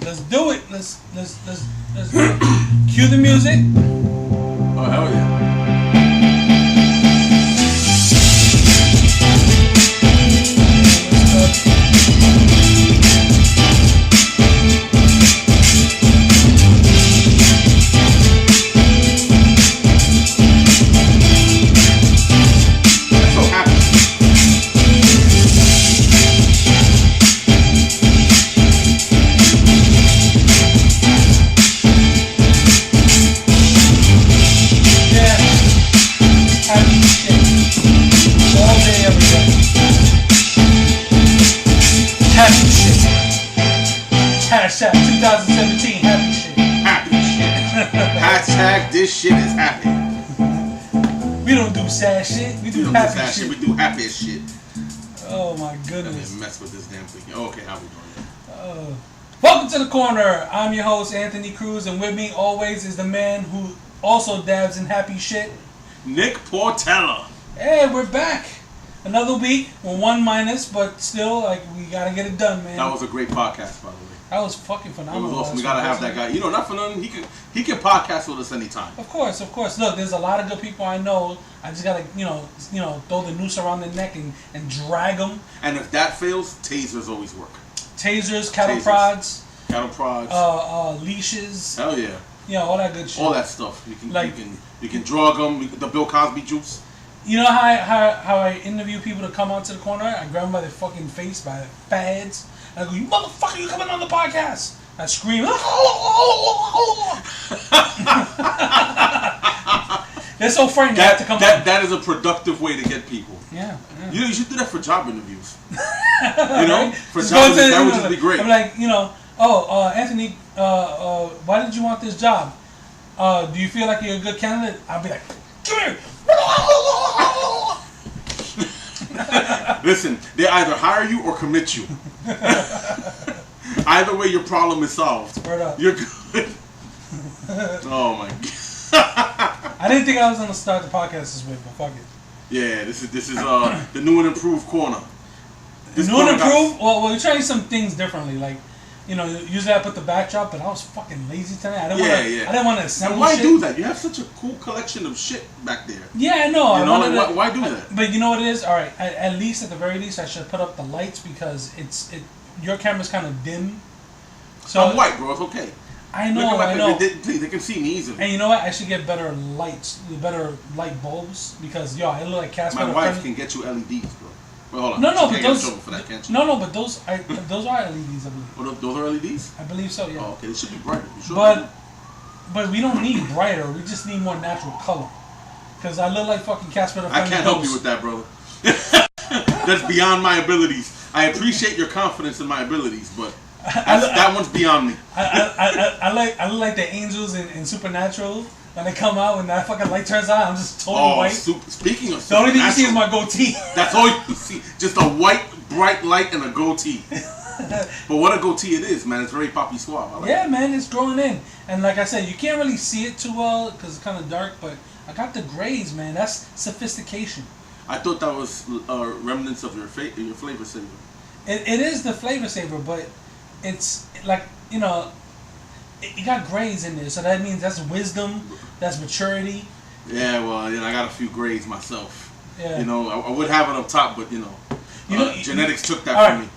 Let's do it. Let's do it. Cue the music. Oh, hell yeah. Hashtag 2017 happy shit. Happy shit. Hashtag this shit is happy. We don't do sad shit. We do happy shit. We do happy shit. Oh my goodness. I mess with this damn thing. Okay, how we doing? Welcome to the corner. I'm your host Anthony Cruz, and with me always is the man who also dabs in happy shit, Nick Portela. Hey, we're back. Another week. We're 1-, but still, like, we gotta get it done, man. That was a great podcast, by the way. That was fucking phenomenal. It was awesome. We gotta have that guy. You know, not for nothing. He can podcast with us anytime. Of course. Look, there's a lot of good people I know. I just gotta, you know, throw the noose around their neck and drag them. And if that fails, tasers always work. Tasers, cattle prods, leashes. Hell yeah. Yeah, all that good shit. All that stuff. You can drug them. The Bill Cosby juice. You know how I interview people to come onto the corner? I grab them by their fucking face, by their fads. And I go, "You motherfucker, you coming on the podcast?" I scream. They're so frightened to come on. That is a productive way to get people. Yeah. You know, you should do that for job interviews. You know? For just job interviews, that would just be great. I'm like, Anthony, why did you want this job? Do you feel like you're a good candidate? I'll be like, come here. Listen, they either hire you or commit you. Either way, your problem is solved. Word up. You're good. Oh my god. I didn't think I was gonna start the podcast this way, but fuck it. Yeah, this is the new and improved corner. New and improved? Well, we're trying some things differently. Like, you know, usually I put the backdrop, but I was fucking lazy tonight. I didn't want to assemble. Why shit. do that? You have such a cool collection of shit back there. Yeah, I know. You know, why do that? But you know what it is? All right, at the very least, I should put up the lights because your camera's kind of dim. So I'm white, bro. It's okay. I know. They can see me easily. And you know what? I should get better lights, better light bulbs because I look like Casper. My wife can get you LEDs, bro. Well, hold on. No, but those. For that, can't you? No, but those are LEDs, I believe. Oh, those are LEDs? I believe so. Yeah. Oh, okay. They should be brighter. You sure? But we don't need brighter. We just need more natural color. Because I look like fucking Casper the Friendly Ghost. I can't help you with that, brother. That's beyond my abilities. I appreciate your confidence in my abilities, but that one's beyond me. I look like the angels in Supernatural. When they come out, when that fucking light turns on, I'm just totally white. Speaking of the only thing you see is my goatee. That's all you see. Just a white, bright light and a goatee. But what a goatee it is, man. It's very poppy suave. I like it. Man, it's growing in. And like I said, you can't really see it too well because it's kind of dark, but I got the grays, man. That's sophistication. I thought that was remnants of your flavor saver. It is the flavor saver, but it's like, you know, you got grays in there, so that means that's wisdom, that's maturity. Yeah, well, I got a few grays myself. Yeah. You know, I would have it up top, but genetics took that from me.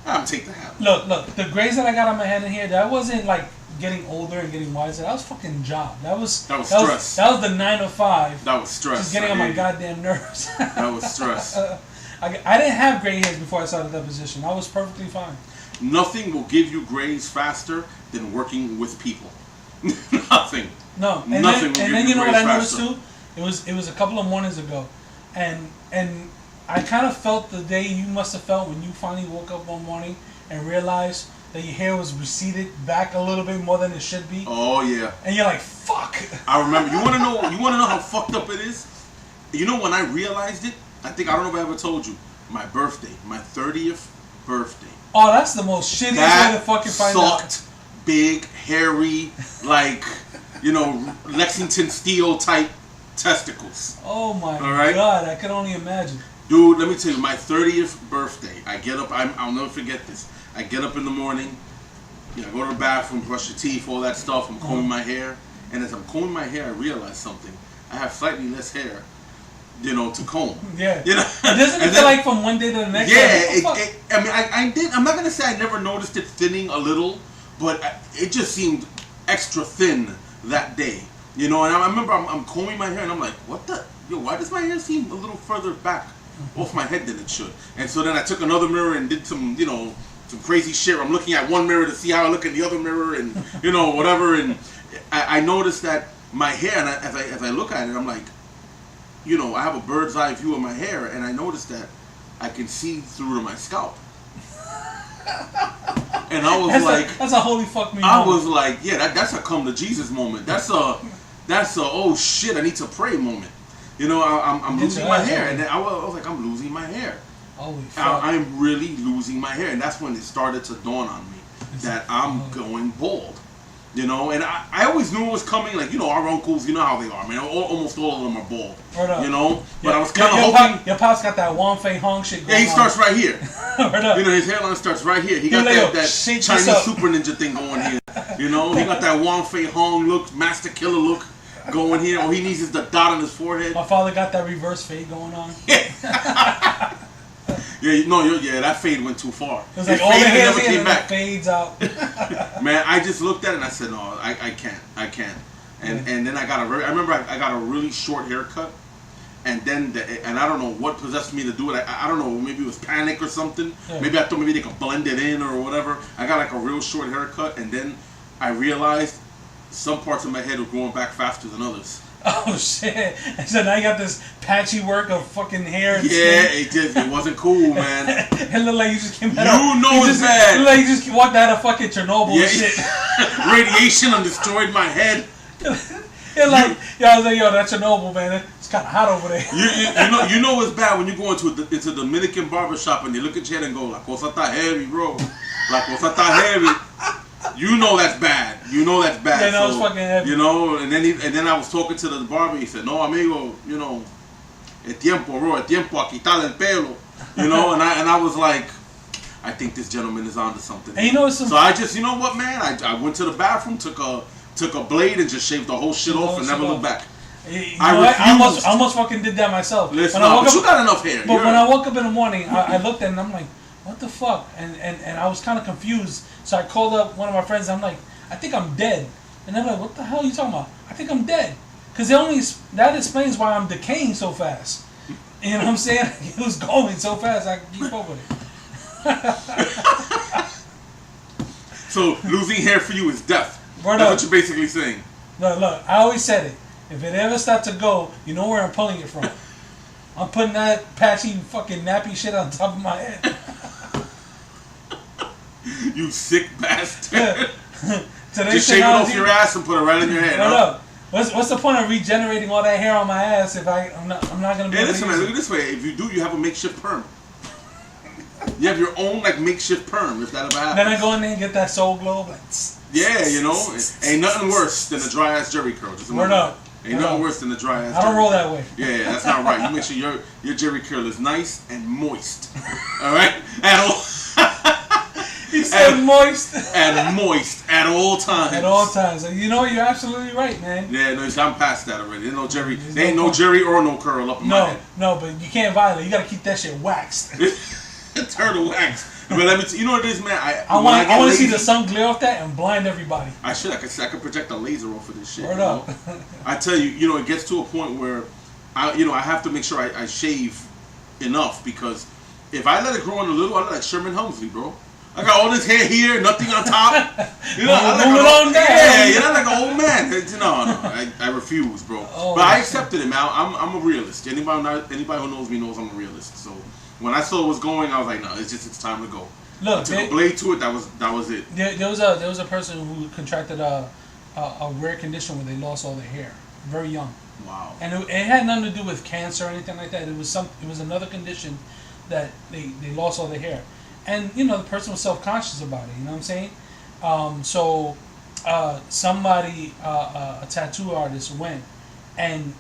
I'm take the hat. Look, the grays that I got on my head in here, that wasn't like getting older and getting wiser. That was fucking job. That was stress. That was the 9 to 5. That was stress. Just getting on my goddamn nerves. That was stress. I didn't have gray hairs before I started that position. I was perfectly fine. Nothing will give you grays faster than working with people. Nothing. No. And then you know what I noticed too? It was a couple of mornings ago, and I kind of felt the day you must have felt when you finally woke up one morning and realized that your hair was receded back a little bit more than it should be. Oh yeah. And you're like, fuck. I remember. You wanna know how fucked up it is? You know when I realized it? I don't know if I ever told you. My birthday, my 30th birthday. Oh, that's the most shittiest way to fucking find out. Sucked, big, hairy, like, Lexington Steel type testicles. Oh my god, I can only imagine. Dude, let me tell you, my 30th birthday, I get up, I'll never forget this. I get up in the morning, Yeah, I go to the bathroom, brush your teeth, all that stuff. I'm combing my hair, and as I'm combing my hair, I realize something. I have slightly less hair, to comb. Yeah. You know. Doesn't it feel like from one day to the next? Yeah. I mean, I did. I'm not gonna say I never noticed it thinning a little, but it just seemed extra thin that day. And I remember I'm combing my hair, and I'm like, what the? Why does my hair seem a little further back off my head than it should? And so then I took another mirror and did some, some crazy shit. I'm looking at one mirror to see how I look in the other mirror, and whatever. And I noticed that my hair, and as I look at it, I'm like, I have a bird's eye view of my hair, and I noticed that I can see through to my scalp. And I was that's a holy fuck me. I was like, yeah, that's a come to Jesus moment. That's a oh shit, I need to pray moment. I'm losing my hair, and then I was like, I'm losing my hair. Holy fuck. I'm really losing my hair, and that's when it started to dawn on me that I'm going bald. And I always knew it was coming. Like, our uncles, you know how they are, man. Almost all of them are bald. But I was kind of hoping. Your pop's got that Wong Fei Hong shit going on. Yeah, he starts right here. Up. His hairline starts right here. He got that Chinese Super Ninja thing going here. He got that Wong Fei Hong look, Master Killer look going here. All he needs is the dot on his forehead. My father got that reverse fade going on. Yeah, that fade went too far. It was like all the hair never came back. Fades out. Man, I just looked at it and I said, no, I can't. And then I remember I got a really short haircut, and then I don't know what possessed me to do it. I don't know, maybe it was panic or something. Yeah. Maybe I thought maybe they could blend it in or whatever. I got like a real short haircut, and then I realized some parts of my head were growing back faster than others. Oh shit! And so now you got this patchy work of fucking hair. And skin. It wasn't cool, man. It looked like you just came out. It's bad. It looked like you just walked out of fucking Chernobyl and shit. Radiation destroyed my head. I was like, yo, that's Chernobyl, man. It's kind of hot over there. You know it's bad when you go into a Dominican barbershop and they look at you and go, la cosa está heavy, bro. La cosa está heavy. You know that's bad. Yeah, no, it's fucking heavy. And then I was talking to the barber. He said, "No, amigo, el tiempo, bro, el tiempo a quitar el pelo." And I was like, I think this gentleman is onto something. And so I just, you know what, man? I went to the bathroom, took a blade, and just shaved the whole shit off and never looked back. I almost fucking did that myself. Listen, but you got enough hair. But when I woke up in the morning, I looked at it and I'm like, what the fuck? And I was kind of confused. So I called up one of my friends. I'm like, I think I'm dead. And they're like, what the hell are you talking about? I think I'm dead. Because that explains why I'm decaying so fast. You know what I'm saying? It was going so fast, I could keep up with it. So losing hair for you is death. That's what you're basically saying. Look, I always said it. If it ever starts to go, you know where I'm pulling it from. I'm putting that patchy fucking nappy shit on top of my head. You sick bastard. Just shave it off your ass and put it right in your head. Up. What's the point of regenerating all that hair on my ass if I'm not gonna be able to listen, man, look at this way. If you do, you have a makeshift perm. You have your own makeshift perm if that ever happens. Then I go in there and get that soul glow. Ain't nothing worse than a dry ass Jerry curl. Word up. Ain't nothing worse than a dry ass. I don't roll that way. Yeah, that's not right. You make sure your Jerry curl is nice and moist. All right, at all. He said moist. And moist at all times. At all times. You're absolutely right, man. Yeah, no, I'm past that already. There's no Jerry. There ain't no Jerry or no curl up in my head. No, but you can't violate. You gotta keep that shit waxed. Turtle wax. But let me you know what it is, man? I want to see the sun glare off that and blind everybody. I could project a laser off of this shit. Word up. I tell you, it gets to a point where I have to make sure I shave enough, because if I let it grow in a little, I look like Sherman Helmsley, bro. I got all this hair here, nothing on top. I'm like an old man. No, I refuse, bro. But I accepted it, man. I'm a realist. Anybody who knows me knows I'm a realist. So when I saw it was going, I was like, no, it's time to go. Look, I took a blade to it. That was it. There was a person who contracted a rare condition where they lost all their hair, very young. Wow. And it had nothing to do with cancer or anything like that. It was another condition that they lost all their hair. And, the person was self-conscious about it, you know what I'm saying? So somebody, a tattoo artist, went and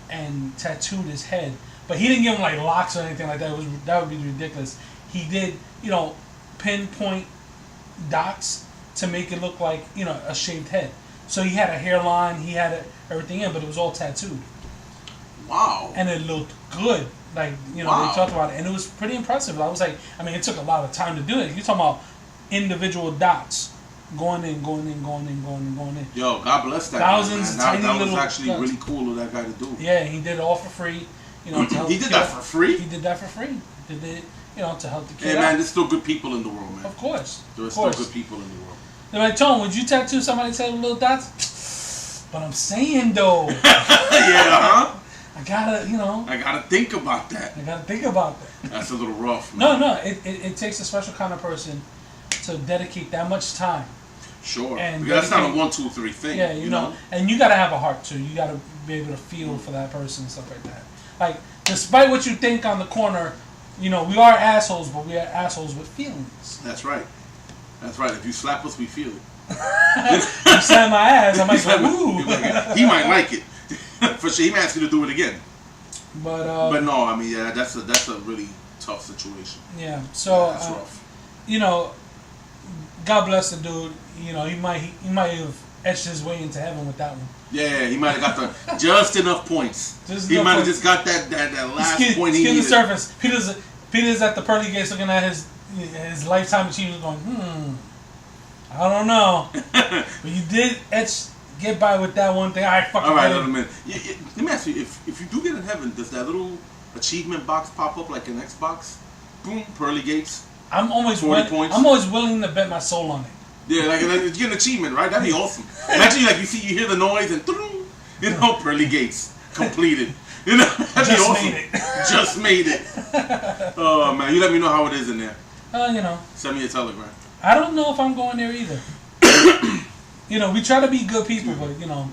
tattooed his head. But he didn't give him, locks or anything like that. That would be ridiculous. He did, pinpoint dots to make it look like, you know, a shaved head. So he had a hairline, he had everything in, but it was all tattooed. Wow. And it looked good. Like, you know, they talked about it. And it was pretty impressive. I was like, I mean, it took a lot of time to do it. You're talking about individual dots. Going in. Yo, God bless that. Thousands of tiny little. That was actually dots. really cool of that guy to do. Yeah, he did it all for free. You know, to help he did that for free? He did that for free. Did it, you know, to help the kid Hey, man, out. there's still good people in the world, man. Of course. There's still good people in the world. They're like, Tone, would you tattoo somebody's head with little dots? But I'm saying, though. Yeah, huh? I gotta, you know. I gotta think about that. That's a little rough, man. No, it takes a special kind of person to dedicate that much time. Sure. And because that's not a 1, 2, 3 thing. Yeah, you know. And you gotta have a heart, too. You gotta be able to feel for that person and stuff like that. Like, despite what you think on the corner, you know, we are assholes, but we are assholes with feelings. That's right. If you slap us, we feel it. You slap my ass, I might go, ooh. He might like it. For sure, he might ask you to do it again. But no, I mean, yeah, that's a really tough situation. Yeah, so that's rough. You know, God bless the dude. You know, he might have etched his way into heaven with that one. Yeah, he might have got just enough points. He might have just got that last point he needed. The surface. Peter's at the pearly gates looking at his lifetime achievements, going, I don't know, but you did get by with that one thing. All right, let me ask you: if you do get in heaven, does that little achievement box pop up like an Xbox? Boom, pearly gates. I'm always willing to bet my soul on it. Yeah, like you get an achievement, right? That'd be awesome. Imagine you hear the noise and you know, pearly gates completed. You know, that'd be awesome. Just made it. Oh man, you let me know how it is in there. You know. Send me a telegram. I don't know if I'm going there either. You know, we try to be good people, but you know,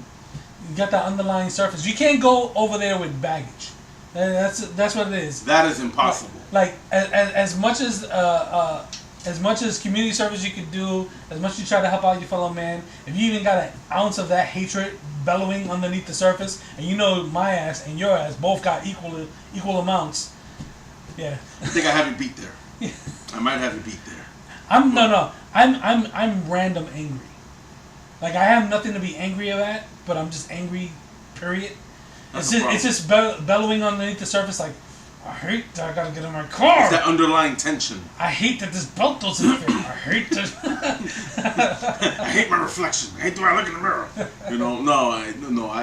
you got that underlying surface. You can't go over there with baggage. That's what it is. That is impossible. Like as much as community service you could do, as much as you try to help out your fellow man, if you even got an ounce of that hatred bellowing underneath the surface, and you know my ass and your ass both got equal amounts, yeah. I think I have you beat there. Yeah. I might have you beat there. I'm random angry. Like I have nothing to be angry about, but I'm just angry. Period. It's just bellowing underneath the surface like, I hate that I gotta get in my car. It's that underlying tension. I hate that this belt doesn't fit. I hate that. I hate my reflection. I hate the way I look in the mirror. You know,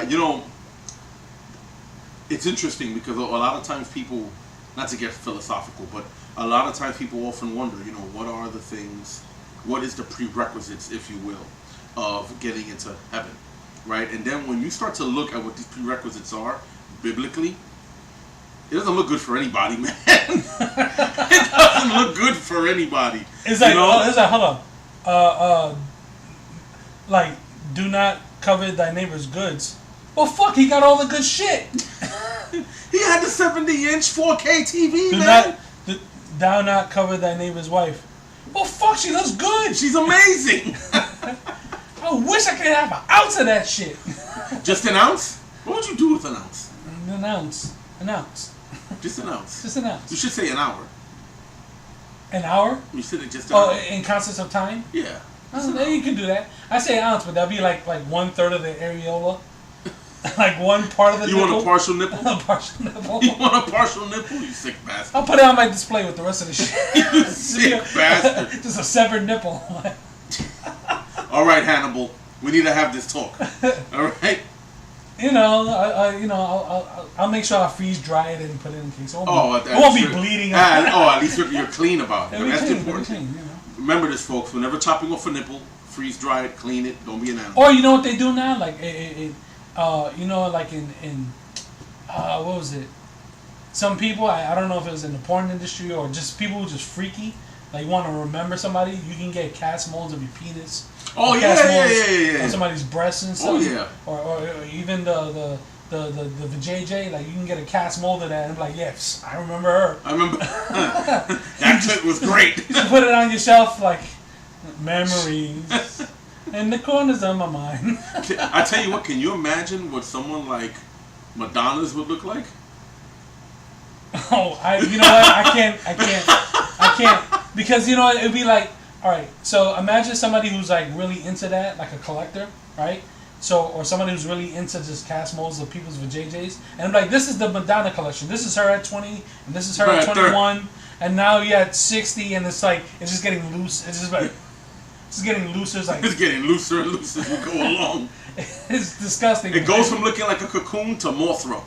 you know, it's interesting because a lot of times people, not to get philosophical, but a lot of times people often wonder, you know, what is the prerequisites, if you will, of getting into heaven, right? And then when you start to look at what these prerequisites are, biblically, it doesn't look good for anybody, man. It doesn't look good for anybody. It's like, hold on. Like, do not covet thy neighbor's goods. Well, fuck, he got all the good shit. He had the 70-inch 4K TV, Thou not covet thy neighbor's wife. Well, fuck, she looks good. She's amazing. I wish I could have an ounce of that shit. Just an ounce? What would you do with an ounce? An ounce. Just an ounce. Just an ounce. You should say an hour. An hour? You said just an hour. In concepts of time? Yeah. You can do that. I say an ounce, but that'd be like 1/3 of the areola. Like one part of the nipple. You want a partial nipple? A partial nipple. You want a partial nipple? You sick bastard. I'll put it on my display with the rest of the shit. You sick bastard. Just a severed nipple. All right, Hannibal. We need to have this talk. All right. You know, I'll make sure I freeze dry it and put it in case. It won't be bleeding. At least you're clean about it. That's important. Clean, you know. Remember this, folks. Whenever chopping off a nipple, freeze dry it, clean it. Don't be an animal. Or you know what they do now? Like you know, like in what was it? Some people, I don't know if it was in the porn industry or just people who just freaky. Like you want to remember somebody, you can get cast molds of your penis. Oh yeah. Or somebody's breasts and stuff. Oh yeah. Or even the JJ, like you can get a cast mold of that and be like, yes, I remember her. I remember. That clip was great. You just put it on your shelf like memories in the corners of my mind. I tell you what, can you imagine what someone like Madonna's would look like? Oh, you know what? I can't. Because, you know, it'd be like All right. So imagine somebody who's like really into that, like a collector, right? So, or somebody who's really into just cast molds of people's vajayjays, and I'm like, this is the Madonna collection. This is her at 20, and this is her at 21, and now you're at 60, and it's like it's just getting loose. It's just like it's getting looser. It's like it's getting looser and looser as we go along. It's disgusting. It goes from looking like a cocoon to Mothra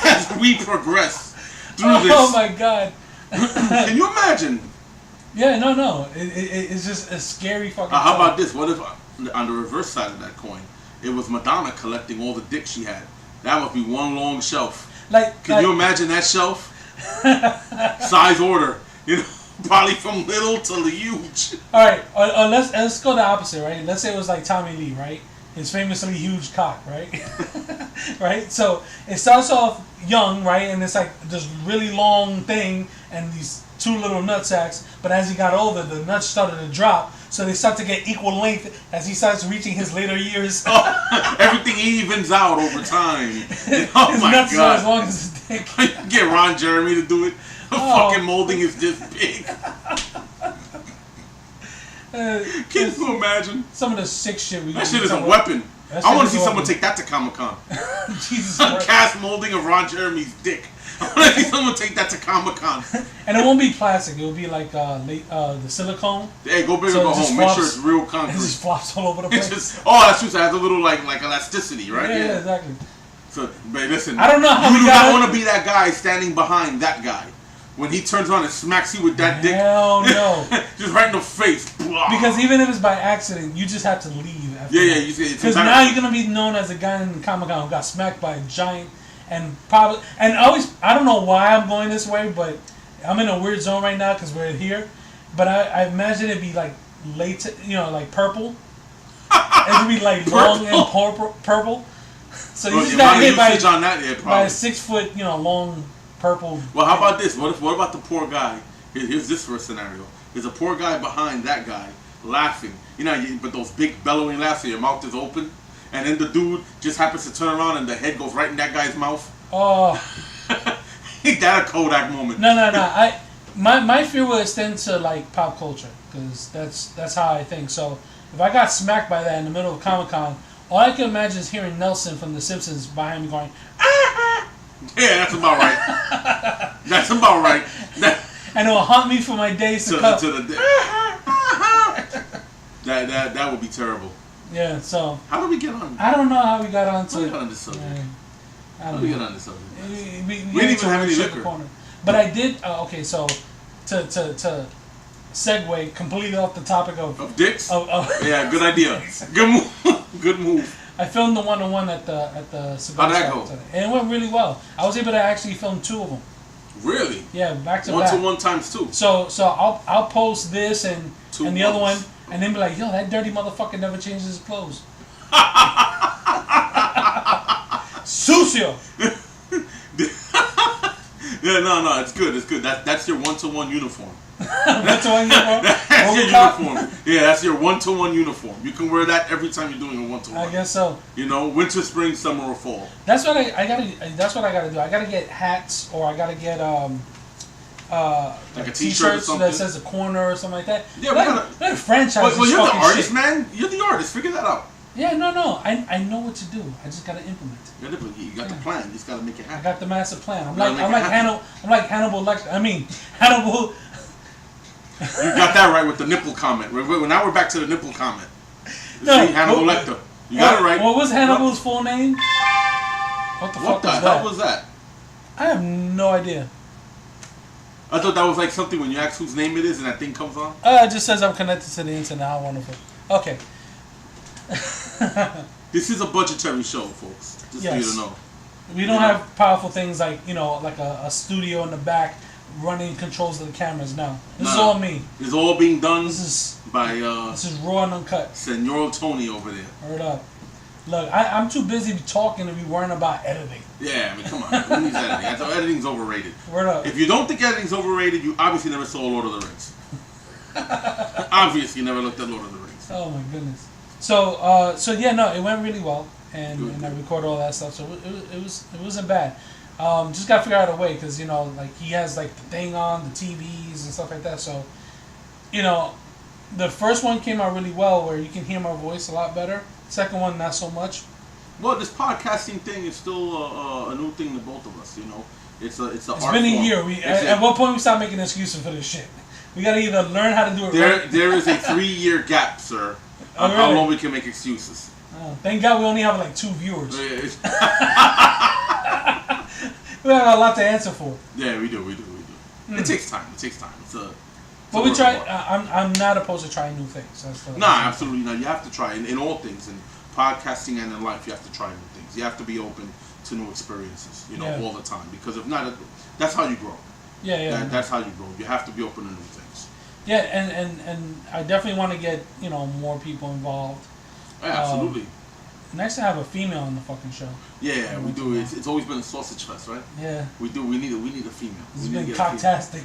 as we progress through this. Oh my god! Can you imagine? Yeah, no. It's just a scary fucking. How about this? What if on the reverse side of that coin, it was Madonna collecting all the dick she had? That must be one long shelf. Can you imagine that shelf? Size order, probably from little to huge. All right, let's go the opposite, right? Let's say it was like Tommy Lee, right? His famously huge cock, right? Right. So it starts off young, right, and it's like this really long thing and these two little nut sacks. But as he got older, the nuts started to drop, so they start to get equal length as he starts reaching his later years. Everything evens out over time. His nuts are as long as his dick. Get Ron Jeremy to do it. Fucking molding is this big. Can you imagine? Some of the sick shit we That shit is a weapon. I want to see someone take that to Comic-Con. Jesus Christ. Cast molding of Ron Jeremy's dick. I want to see someone take that to Comic-Con. And it won't be plastic. It will be like the silicone. Hey, go big or go home. Make sure it's real concrete. It just flops all over the place. That's true. So it has a little like elasticity, right? Yeah, exactly. So, but listen. I don't know how you do not want to be that guy standing behind that guy. When he turns around and smacks you with that dick. Hell no. Just right in the face. Blah. Because even if it's by accident, you just have to leave. Because now you're going to be known as a guy in Comic-Con who got smacked by a giant and probably... And always, I don't know why I'm going this way, but I'm in a weird zone right now because we're here. But I imagine it'd be like late, like purple. It'd be like long and purple. So you just got hit by a 6 foot, long... purple. Well, how about this? What about the poor guy? Here's this for a scenario. There's a poor guy behind that guy laughing. But those big bellowing laughs, so your mouth is open, and then the dude just happens to turn around and the head goes right in that guy's mouth. Oh, ain't that a Kodak moment? No. My fear will extend to like pop culture because that's how I think. So if I got smacked by that in the middle of Comic-Con, all I can imagine is hearing Nelson from The Simpsons behind me going, ah! Yeah, that's about right. That's about right. And it will haunt me for my days to come. That would be terrible. Yeah, so... How did we get on? I don't know how we got on to... How did we get on this subject? How did we get on this subject? We didn't even have any liquor. But I did... okay, so... To segue completely off the topic of dicks? Yeah, good idea. Good move. I filmed the one-on-one at the cigar How'd that shop go? today. And it went really well. I was able to actually film 2 of them. Really? Yeah, back to back. 1-to-1 times 2. So I'll post this and the other one, and then be like, yo, that dirty motherfucker never changes his clothes. Sucio. Yeah, no, it's good. That's your 1-to-1 uniform. 1-to-1 uniform? That's your uniform. Yeah, that's your 1-to-1 uniform. You can wear that every time you're doing a 1-to-1. I guess so. Winter, spring, summer, or fall. That's what I gotta do. I gotta get hats, or I gotta get like a t-shirt or something that says a corner or something like that. Yeah, we gotta franchise. Well, you're the artist, man. You're the artist. Figure that out. Yeah, no. I know what to do. I just gotta implement it. You got the plan. You just gotta make it happen. I got the master plan. I'm like Hannibal Lecter. Hannibal. You got that right with the nipple comment. Now we're back to the nipple comment. No, see, Hannibal Lecter. You got it right. What was Hannibal's full name? What the hell was that? I have no idea. I thought that was like something when you ask whose name it is and that thing comes on. It just says I'm connected to the internet. How wonderful. Okay. This is a budgetary show, folks. Just for you to know. We don't have powerful things like like a studio in the back running controls of the cameras now. This is all me. It's all being done by this is raw and uncut. Senor Tony over there. Word up. Look, I'm too busy talking to be worrying about editing. Yeah, come on. Who needs editing? I thought editing's overrated. Word up. If you don't think editing's overrated, you obviously never saw Lord of the Rings. Obviously, you never looked at Lord of the Rings. Oh my goodness. So it went really well, and I recorded all that stuff. So it wasn't bad. Just gotta figure out a way because he has like the thing on the TVs and stuff like that. So you know, the first one came out really well, where you can hear my voice a lot better. Second one, not so much. Well, this podcasting thing is still a new thing to both of us. You know, it's a It's been a year. At what point we stop making excuses for this shit? We gotta either learn how to do it right. There is a 3-year gap, sir, on how long we can make excuses. Oh, thank God we only have like 2 viewers. We have a lot to answer for. Yeah, we do. It takes time. But we try. I'm not opposed to trying new things. Absolutely not. You have to try in all things, in podcasting and in life. You have to try new things. You have to be open to new experiences. You know, all the time. Because if not, that's how you grow. Yeah. That's how you grow. You have to be open to new things. Yeah, and I definitely want to get more people involved. Yeah, absolutely. Nice to have a female on the fucking show. Yeah, we do. It's always been a sausage fest, right? Yeah. We do. We need a female. It's been cocktastic.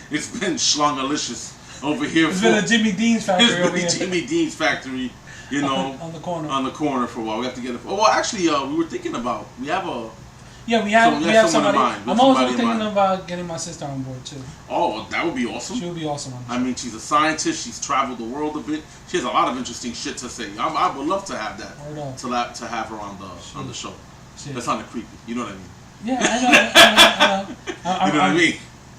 It's been schlongalicious over here. It's been a Jimmy Dean's factory over here. Jimmy Dean's factory, on the corner. On the corner for a while. We have to get it. Oh, well, actually, we were thinking about. We have a. Yeah, we have somebody. I'm also thinking about getting my sister on board too. Oh, well, that would be awesome. She would be awesome on the show. I mean, she's a scientist. She's traveled the world a bit. She has a lot of interesting shit to say. I would love to have that. To have her on the show. Shit. That sounded creepy. You know what I mean? Yeah, I know. You know what I mean?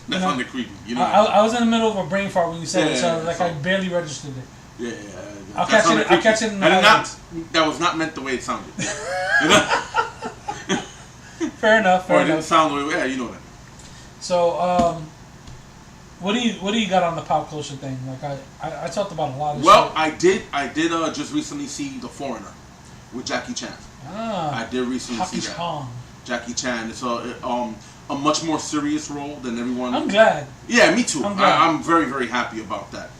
That sounded creepy. You know. I was in the middle of a brain fart when you said it, so I barely registered it. Yeah. I'll catch it in the that was not meant the way it sounded. You know? Fair enough. Or it didn't sound the way. Yeah, you know what I mean. So, what do you got on the pop culture thing? Like I talked about a lot of. Well, shit. I did just recently see The Foreigner with Jackie Chan. I did recently see that. Jackie Chan. It's a much more serious role than everyone. I'm glad. Yeah, me too. I'm very, very happy about that.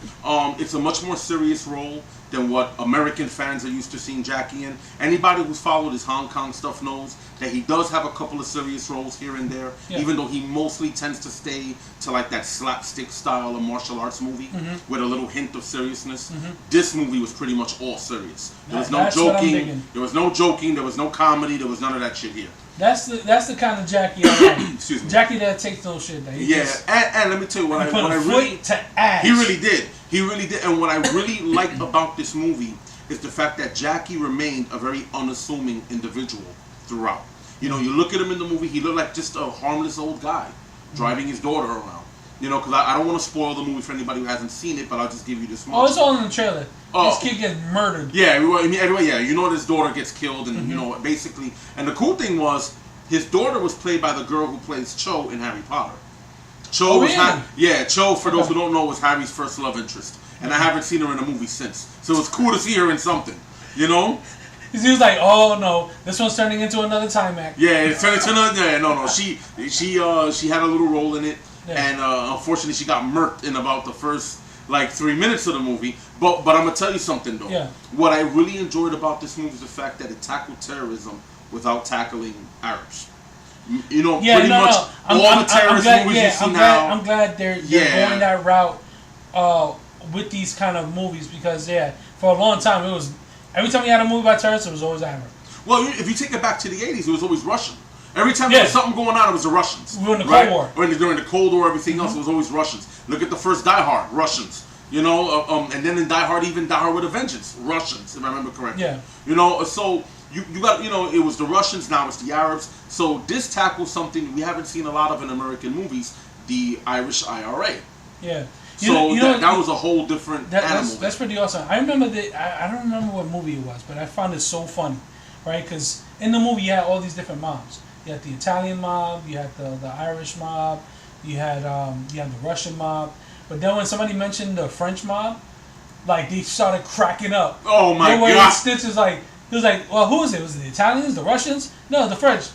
It's a much more serious role than what American fans are used to seeing Jackie in. Anybody who's followed his Hong Kong stuff knows that he does have a couple of serious roles here and there, even though he mostly tends to stay to like that slapstick style of martial arts movie with a little hint of seriousness. This movie was pretty much all serious. There was no joking. There was no joking. There was no comedy. There was none of that shit here. That's the kind of Jackie I like. Excuse me. Jackie that takes no shit. And let me tell you what I really to ass. He really did. And what I really liked about this movie is the fact that Jackie remained a very unassuming individual throughout. You know, you look at him in the movie, he looked like just a harmless old guy driving his daughter around. You know, because I don't want to spoil the movie for anybody who hasn't seen it, but I'll just give you this much. Oh, it's all in the trailer. This kid gets murdered. Yeah, you know his daughter gets killed, and you know, basically. And the cool thing was, his daughter was played by the girl who plays Cho in Harry Potter. Cho Cho, for those who don't know, was Harry's first love interest, and I haven't seen her in a movie since. So it's cool to see her in something, you know. He was like, "Oh no, this one's turning into another time act." Yeah, it's turning into another. Yeah, no. She had a little role in it, and unfortunately, she got murked in about the first like 3 minutes of the movie. But I'm gonna tell you something though. Yeah. What I really enjoyed about this movie is the fact that it tackled terrorism without tackling Arabs. You know, pretty much all the terrorist movies you see now. I'm glad they're going that route with these kind of movies because for a long time it was every time you had a movie about terrorists it was always Arab. Well, if you take it back to the 80s, it was always Russian. Every time there was something going on, it was the Russians. We were in the Cold War. During the Cold War, everything else, it was always Russians. Look at the first Die Hard, Russians. You know, and then in Die Hard with a Vengeance, Russians, if I remember correctly. Yeah. You know, so you got, you know, it was the Russians, now it's the Arabs. So this tackles something we haven't seen a lot of in American movies, the Irish IRA. Yeah. That was a whole different animal. That's pretty awesome. I remember I don't remember what movie it was, but I found it so funny, right? Because in the movie you had all these different mobs. You had the Italian mob, you had the Irish mob, you had the Russian mob. But then when somebody mentioned the French mob, like they started cracking up. Oh my God! Stitch was like, he was like, well, who is it? Was it the Italians, the Russians? No, the French.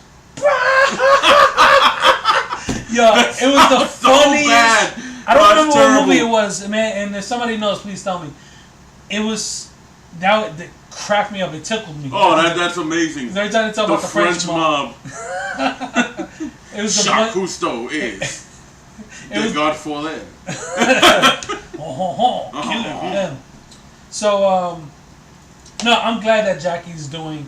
Yo, it was the funniest. So bad. I don't remember what movie it was, man. And if somebody knows, please tell me. It was that cracked me up. It tickled me. Oh, that's amazing. Every time they talk about the French mob. It was Jacques Cousteau is the Godfather. So, no, I'm glad that Jackie's doing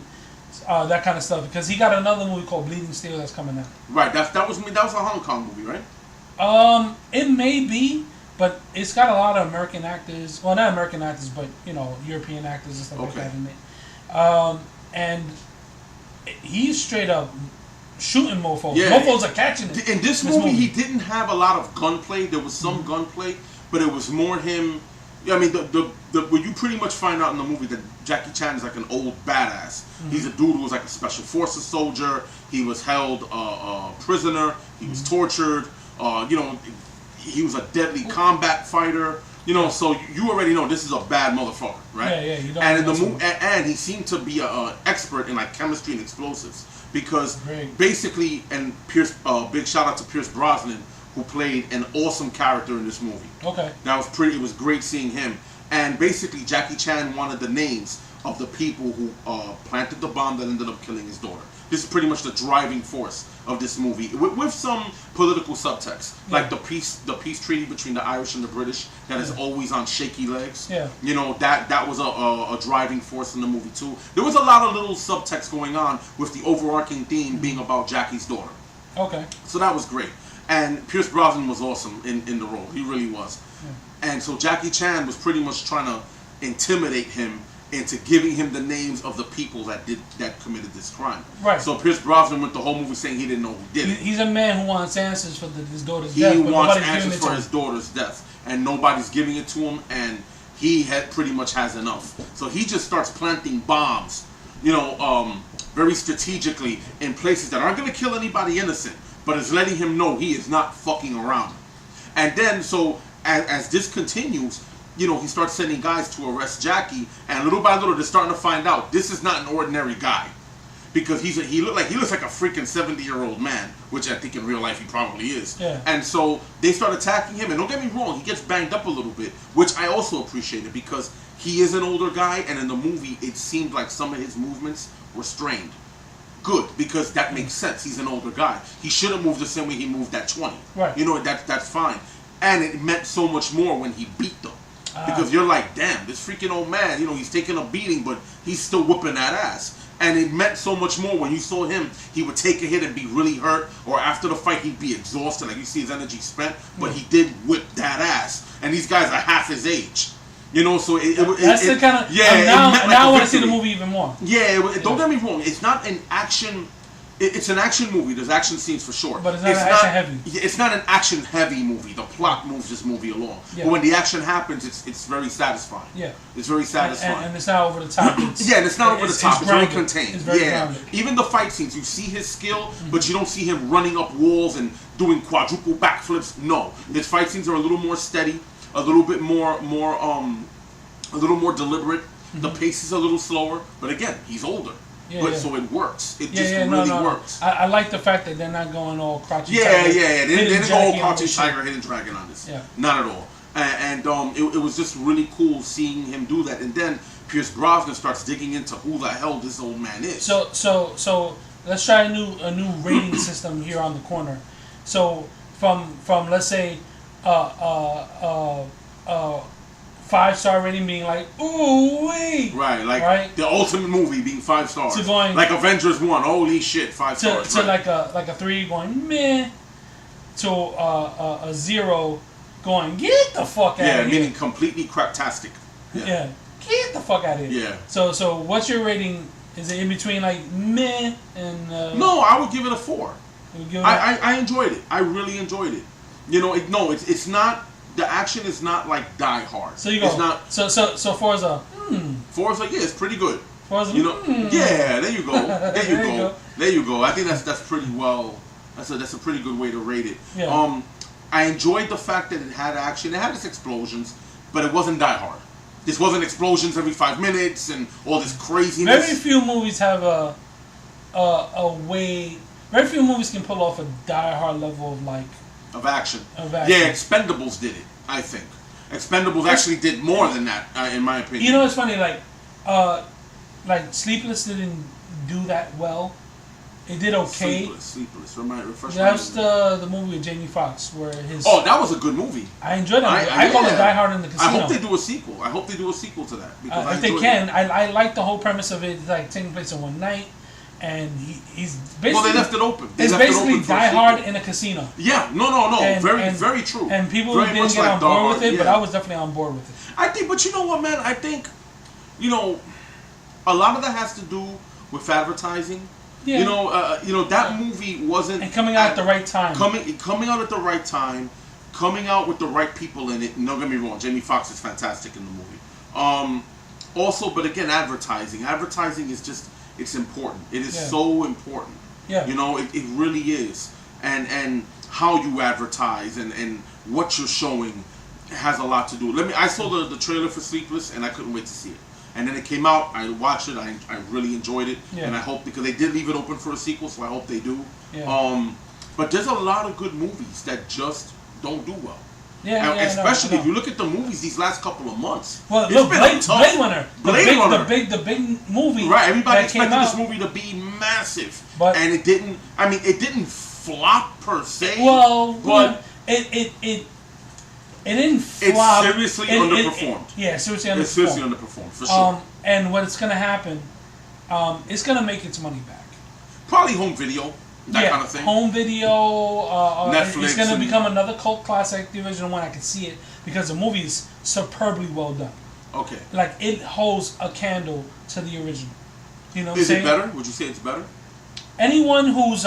that kind of stuff because he got another movie called Bleeding Steel that's coming out. Right, that was a Hong Kong movie, right? It may be, but it's got a lot of American actors. Well, not American actors, but European actors and stuff like that in it. And he's straight up shooting mofos. Yeah. Mofos are catching it. In this movie, he didn't have a lot of gunplay. There was some gunplay, but it was more him. I mean, when you pretty much find out in the movie that Jackie Chan is like an old badass. He's a dude who was like a special forces soldier. He was held prisoner. He was tortured. He was a deadly combat fighter. So you already know this is a bad motherfucker, right? Yeah. You don't and in the movie, and he seemed to be an expert in like chemistry and explosives because basically, and big shout out to Pierce Brosnan, who played an awesome character in this movie. Okay. It was great seeing him. And basically, Jackie Chan wanted the names of the people who planted the bomb that ended up killing his daughter. This is pretty much the driving force of this movie, with some political subtext, like the peace treaty between the Irish and the British that is always on shaky legs. Yeah. That was a driving force in the movie too. There was a lot of little subtext going on with the overarching theme being about Jackie's daughter. Okay. So that was great. And Pierce Brosnan was awesome in the role. He really was. Yeah. And so Jackie Chan was pretty much trying to intimidate him into giving him the names of the people that committed this crime. Right. So Pierce Brosnan went the whole movie saying he didn't know who did it. He's a man who wants answers for his daughter's death. He wants answers for his daughter's death, and nobody's giving it to him, and he pretty much has enough. So he just starts planting bombs, very strategically in places that aren't going to kill anybody innocent, but is letting him know he is not fucking around. And then, so as this continues, he starts sending guys to arrest Jackie, and little by little, they're starting to find out this is not an ordinary guy, because he looks like a freaking 70-year-old man, which I think in real life he probably is. Yeah. And so they start attacking him, and don't get me wrong, he gets banged up a little bit, which I also appreciated because he is an older guy, and in the movie it seemed like some of his movements were strained. Good, because that makes sense. He's an older guy. He should have moved the same way he moved at 20. Right. That's fine. And it meant so much more when he beat them. Because you're like, damn, this freaking old man, he's taking a beating, but he's still whooping that ass. And it meant so much more when you saw him. He would take a hit and be really hurt, or after the fight he'd be exhausted, like you see his energy spent, but he did whip that ass. And these guys are half his age. So that's the kind of... Yeah, now I want to see the movie even more. Yeah, don't get me wrong. It's not an action... It's an action movie. There's action scenes for sure. But it's not action heavy. It's not an action heavy movie. The plot moves this movie along. Yeah. But when the action happens, it's very satisfying. Yeah. It's very satisfying. And it's not over the top. And it's not over the top. It's very contained. It's very grounded. Even the fight scenes, you see his skill, but you don't see him running up walls and doing quadruple backflips. No. His fight scenes are a little more steady, a little bit more deliberate. The pace is a little slower, but again, he's older. So it works. It just really works. I like the fact that they're not going all crouching. They didn't go all crouching tiger, hidden dragon on this. Yeah. Not at all. And it was just really cool seeing him do that. And then Pierce Brosnan starts digging into who the hell this old man is. So let's try a new rating system here on the corner. So from let's say 5-star rating being like, ooh wee. Right, the ultimate movie being 5 stars. To going, like Avengers 1, holy shit, 5 stars. To like a 3 going meh, to a 0 going get the fuck out of here. Yeah, meaning completely craptastic. Yeah, get the fuck out of here. Yeah. So what's your rating? Is it in between like meh and? No, I would give it a 4. I enjoyed it. I really enjoyed it. It's not. The action is not like Die Hard. So you go. It's not. So Forza. Forza, yeah, it's pretty good. Forza. Yeah, there you go. There you go. I think that's pretty well. That's a pretty good way to rate it. Yeah. I enjoyed the fact that it had action. It had its explosions, but it wasn't Die Hard. This wasn't explosions every 5 minutes and all this craziness. Very few movies have a way. Very few movies can pull off a Die Hard level of action. Yeah, Expendables did it, I think. Expendables actually did more than that, in my opinion. It's funny, like Sleepless didn't do that well. It did okay. Sleepless. That's the movie with Jamie Foxx where his... Oh, that was a good movie. I enjoyed that movie. I call it Die Hard in the Casino. I hope they do a sequel. To that. If they can. I like the whole premise of it, like taking place in one night. and he's basically. Well, they left it open. It's basically Die Hard in a casino. Yeah, no. Very true. And people very didn't get on board with it, but I was definitely on board with it. I think, but you know what, man? I think, a lot of that has to do with advertising. Yeah. That movie wasn't and coming out at the right time. Coming out at the right time, coming out with the right people in it. Don't get me wrong, Jamie Foxx is fantastic in the movie. Also, but again, advertising. Advertising is just, it's important. It is so important. Yeah. It really is. And how you advertise and what you're showing has a lot to do. I saw the trailer for Sleepless and I couldn't wait to see it. And then it came out, I watched it, I really enjoyed it. Yeah. And I hope, because they did leave it open for a sequel, so I hope they do. Yeah. But there's a lot of good movies that just don't do well. Yeah, especially if you look at the movies these last couple of months. Well, look, Blade Runner. The big movie. Right, everybody expected this movie to be massive. And it didn't, it didn't flop per se. Well, but it didn't flop. It seriously underperformed. Seriously underperformed. It seriously underperformed, for sure. And what's going to happen, it's going to make its money back. Probably home video, that kind of thing. Home video. Netflix. It's going to become another cult classic, the original one. I can see it because the movie is superbly well done. Okay. Like, it holds a candle to the original. You know what Is I'm it saying? better? Would you say it's better? Anyone who's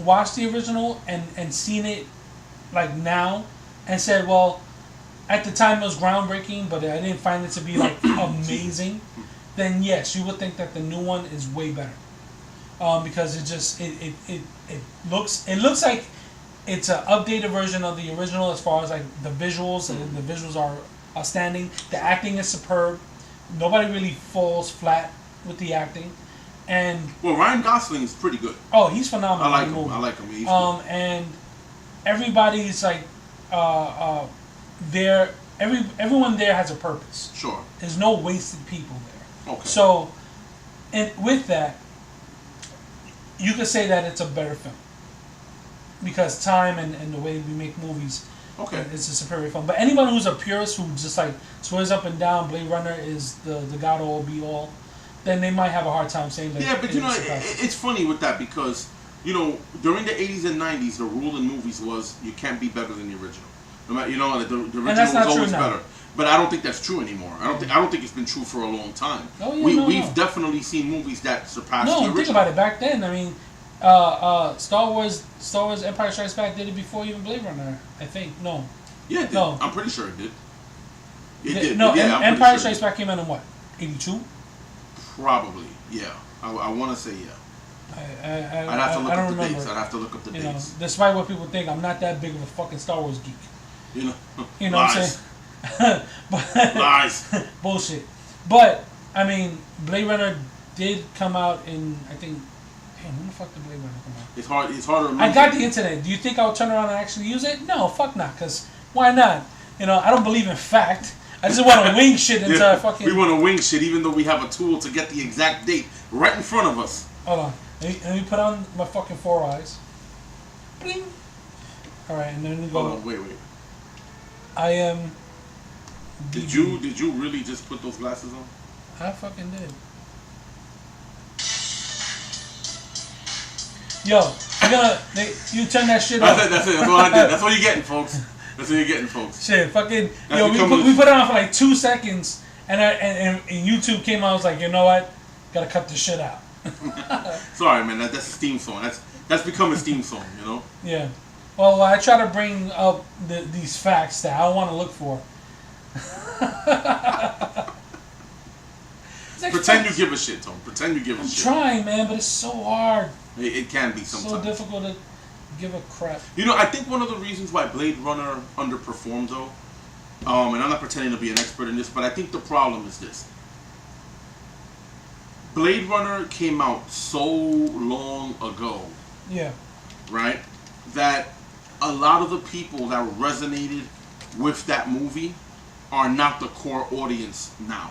watched the original and seen it like now and said, well, at the time it was groundbreaking, but I didn't find it to be like amazing, then yes, you would think that the new one is way better. Because it just it looks like it's an updated version of the original as far as like the visuals, and the visuals are outstanding. The acting is superb. Nobody really falls flat with the acting. And Ryan Gosling is pretty good. Oh, he's phenomenal. I like him. He's good. And everybody's like everyone there has a purpose. Sure. There's no wasted people there. Okay. So, and with that, you could say that it's a better film. Because time and the way we make movies, it's a superior film. But anyone who's a purist who just like swears up and down Blade Runner is the God all be all, then they might have a hard time saying that. Yeah, but it's funny with that because, during the 80s and 90s, the rule in movies was you can't be better than the original. The original was always better. But I don't think that's true anymore. I don't think it's been true for a long time. Oh, yeah, we've definitely seen movies that surpass the original. No, think about it. Back then, I mean, Star Wars Empire Strikes Back did it before even Blade Runner, I think. No. Yeah, it did. No. I'm pretty sure it did. It did. No, yeah, Empire Strikes Back came out in what? 82? Probably, yeah. I want to say yeah. I'd have to look up the dates. I'd have to look up the dates. Despite what people think, I'm not that big of a fucking Star Wars geek. You know what I'm saying? Lies. Bullshit. But, I mean, Blade Runner did come out in, I think, when the fuck did Blade Runner come out? It's hard to remember. I got the internet. Do you think I'll turn around and actually use it? No, fuck not, because why not? I don't believe in fact. I just want to wing shit into fucking... We want to wing shit even though we have a tool to get the exact date right in front of us. Hold on. Let me put on my fucking 4 eyes. Bling. Alright, and then we go... Hold on, wait. I am... Did you really just put those glasses on? I fucking did. Yo, you turn that shit off. That's it. That's what I did. That's what you're getting, folks. That's what you're getting, folks. Shit, fucking... Yo, we put it on for like 2 seconds, and YouTube came out, I was like, you know what? Gotta cut this shit out. Sorry, man. That's a Steam song. That's become a Steam song, Yeah. Well, I try to bring up these facts that I don't want to look for. Pretend you give a shit, Tom. Pretend you give a shit. I'm trying, man, but it's so hard. It can be sometimes. So difficult to give a crap. I think one of the reasons why Blade Runner underperformed, though, and I'm not pretending to be an expert in this, but I think the problem is this. Blade Runner came out so long ago. Yeah. Right? That a lot of the people that resonated with that movie are not the core audience now.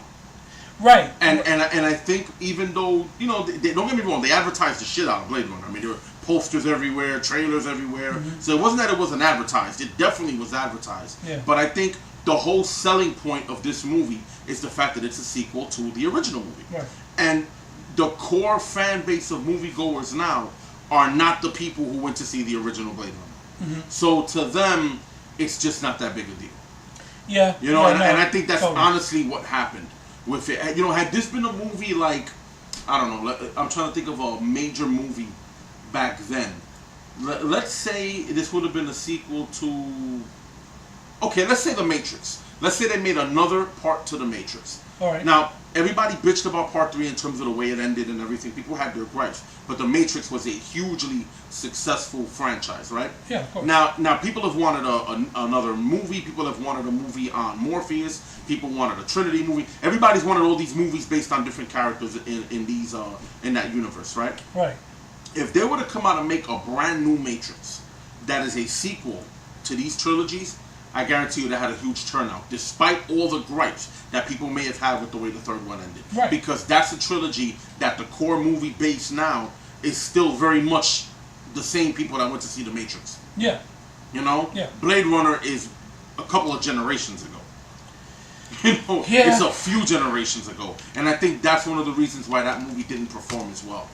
Right. And I think even though, they, don't get me wrong, they advertised the shit out of Blade Runner. I mean, there were posters everywhere, trailers everywhere. Mm-hmm. So it wasn't that it wasn't advertised. It definitely was advertised. Yeah. But I think the whole selling point of this movie is the fact that it's a sequel to the original movie. Right. And the core fan base of moviegoers now are not the people who went to see the original Blade Runner. Mm-hmm. So to them, it's just not that big a deal. Yeah. You know, and I think that's honestly what happened with it. You know, had this been a movie like, I don't know, I'm trying to think of a major movie back then. Let's say this would have been a sequel to, okay, let's say The Matrix. Let's say they made another part to The Matrix. All right. Now, everybody bitched about part 3 in terms of the way it ended and everything. People had their gripes. But The Matrix was a hugely successful franchise, right? Yeah, of course. Now people have wanted another movie. People have wanted a movie on Morpheus. People wanted a Trinity movie. Everybody's wanted all these movies based on different characters in that universe, right? Right. If they were to come out and make a brand new Matrix that is a sequel to these trilogies, I guarantee you that had a huge turnout, despite all the gripes that people may have had with the way the third one ended. Right. Because that's a trilogy that the core movie base now is still very much the same people that went to see The Matrix. Yeah. You know? Yeah. Blade Runner is a couple of generations ago. You know? Yeah. It's a few generations ago. And I think that's one of the reasons why that movie didn't perform as well.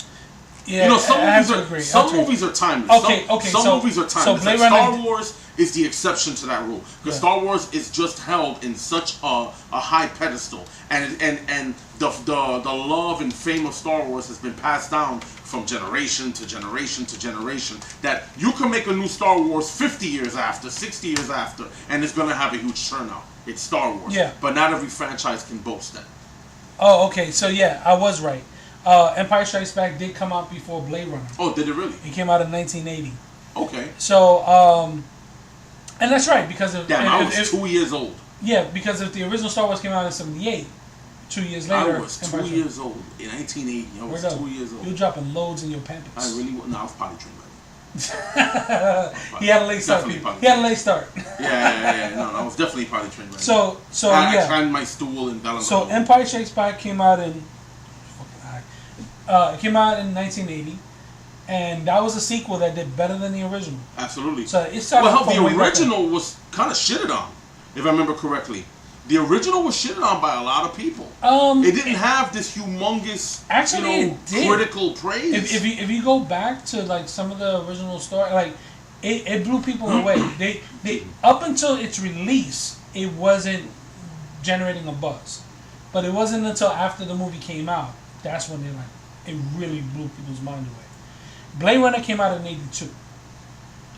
Yeah, you know, some movies are timeless. Some movies are timeless. So like Star Wars is the exception to that rule, because Star Wars is just held in such a high pedestal, and the love and fame of Star Wars has been passed down from generation to generation to generation, that you can make a new Star Wars 50 years after, 60 years after, and it's going to have a huge turnout. It's Star Wars. Yeah. But not every franchise can boast that. Oh, okay. So yeah, I was right. Empire Strikes Back did come out before Blade Runner. Oh, did it really? It came out in 1980. Okay. So, and that's right, because of... Damn, I was 2 years old. Yeah, because if the original Star Wars came out in 78, 2 years later... I was 2 years old. In 1980, I was 2 years old. You were dropping loads in your Pampers. I really... No, I was potty trained by then. He had a late start, people. He had a late start. Yeah. No, I was definitely potty trained by then. So I climbed my stool in Valentine. So Empire Strikes Back came out in... it came out in 1980, and that was a sequel that did better than the original. Absolutely. So it started. Well, the original was kind of shitted on, if I remember correctly. The original was shitted on by a lot of people. It didn't have this humongous, critical praise. If you go back to like some of the original story, like it blew people away. They up until its release, it wasn't generating a buzz, but it wasn't until after the movie came out that's when it really blew people's mind away. Blade Runner came out in 82.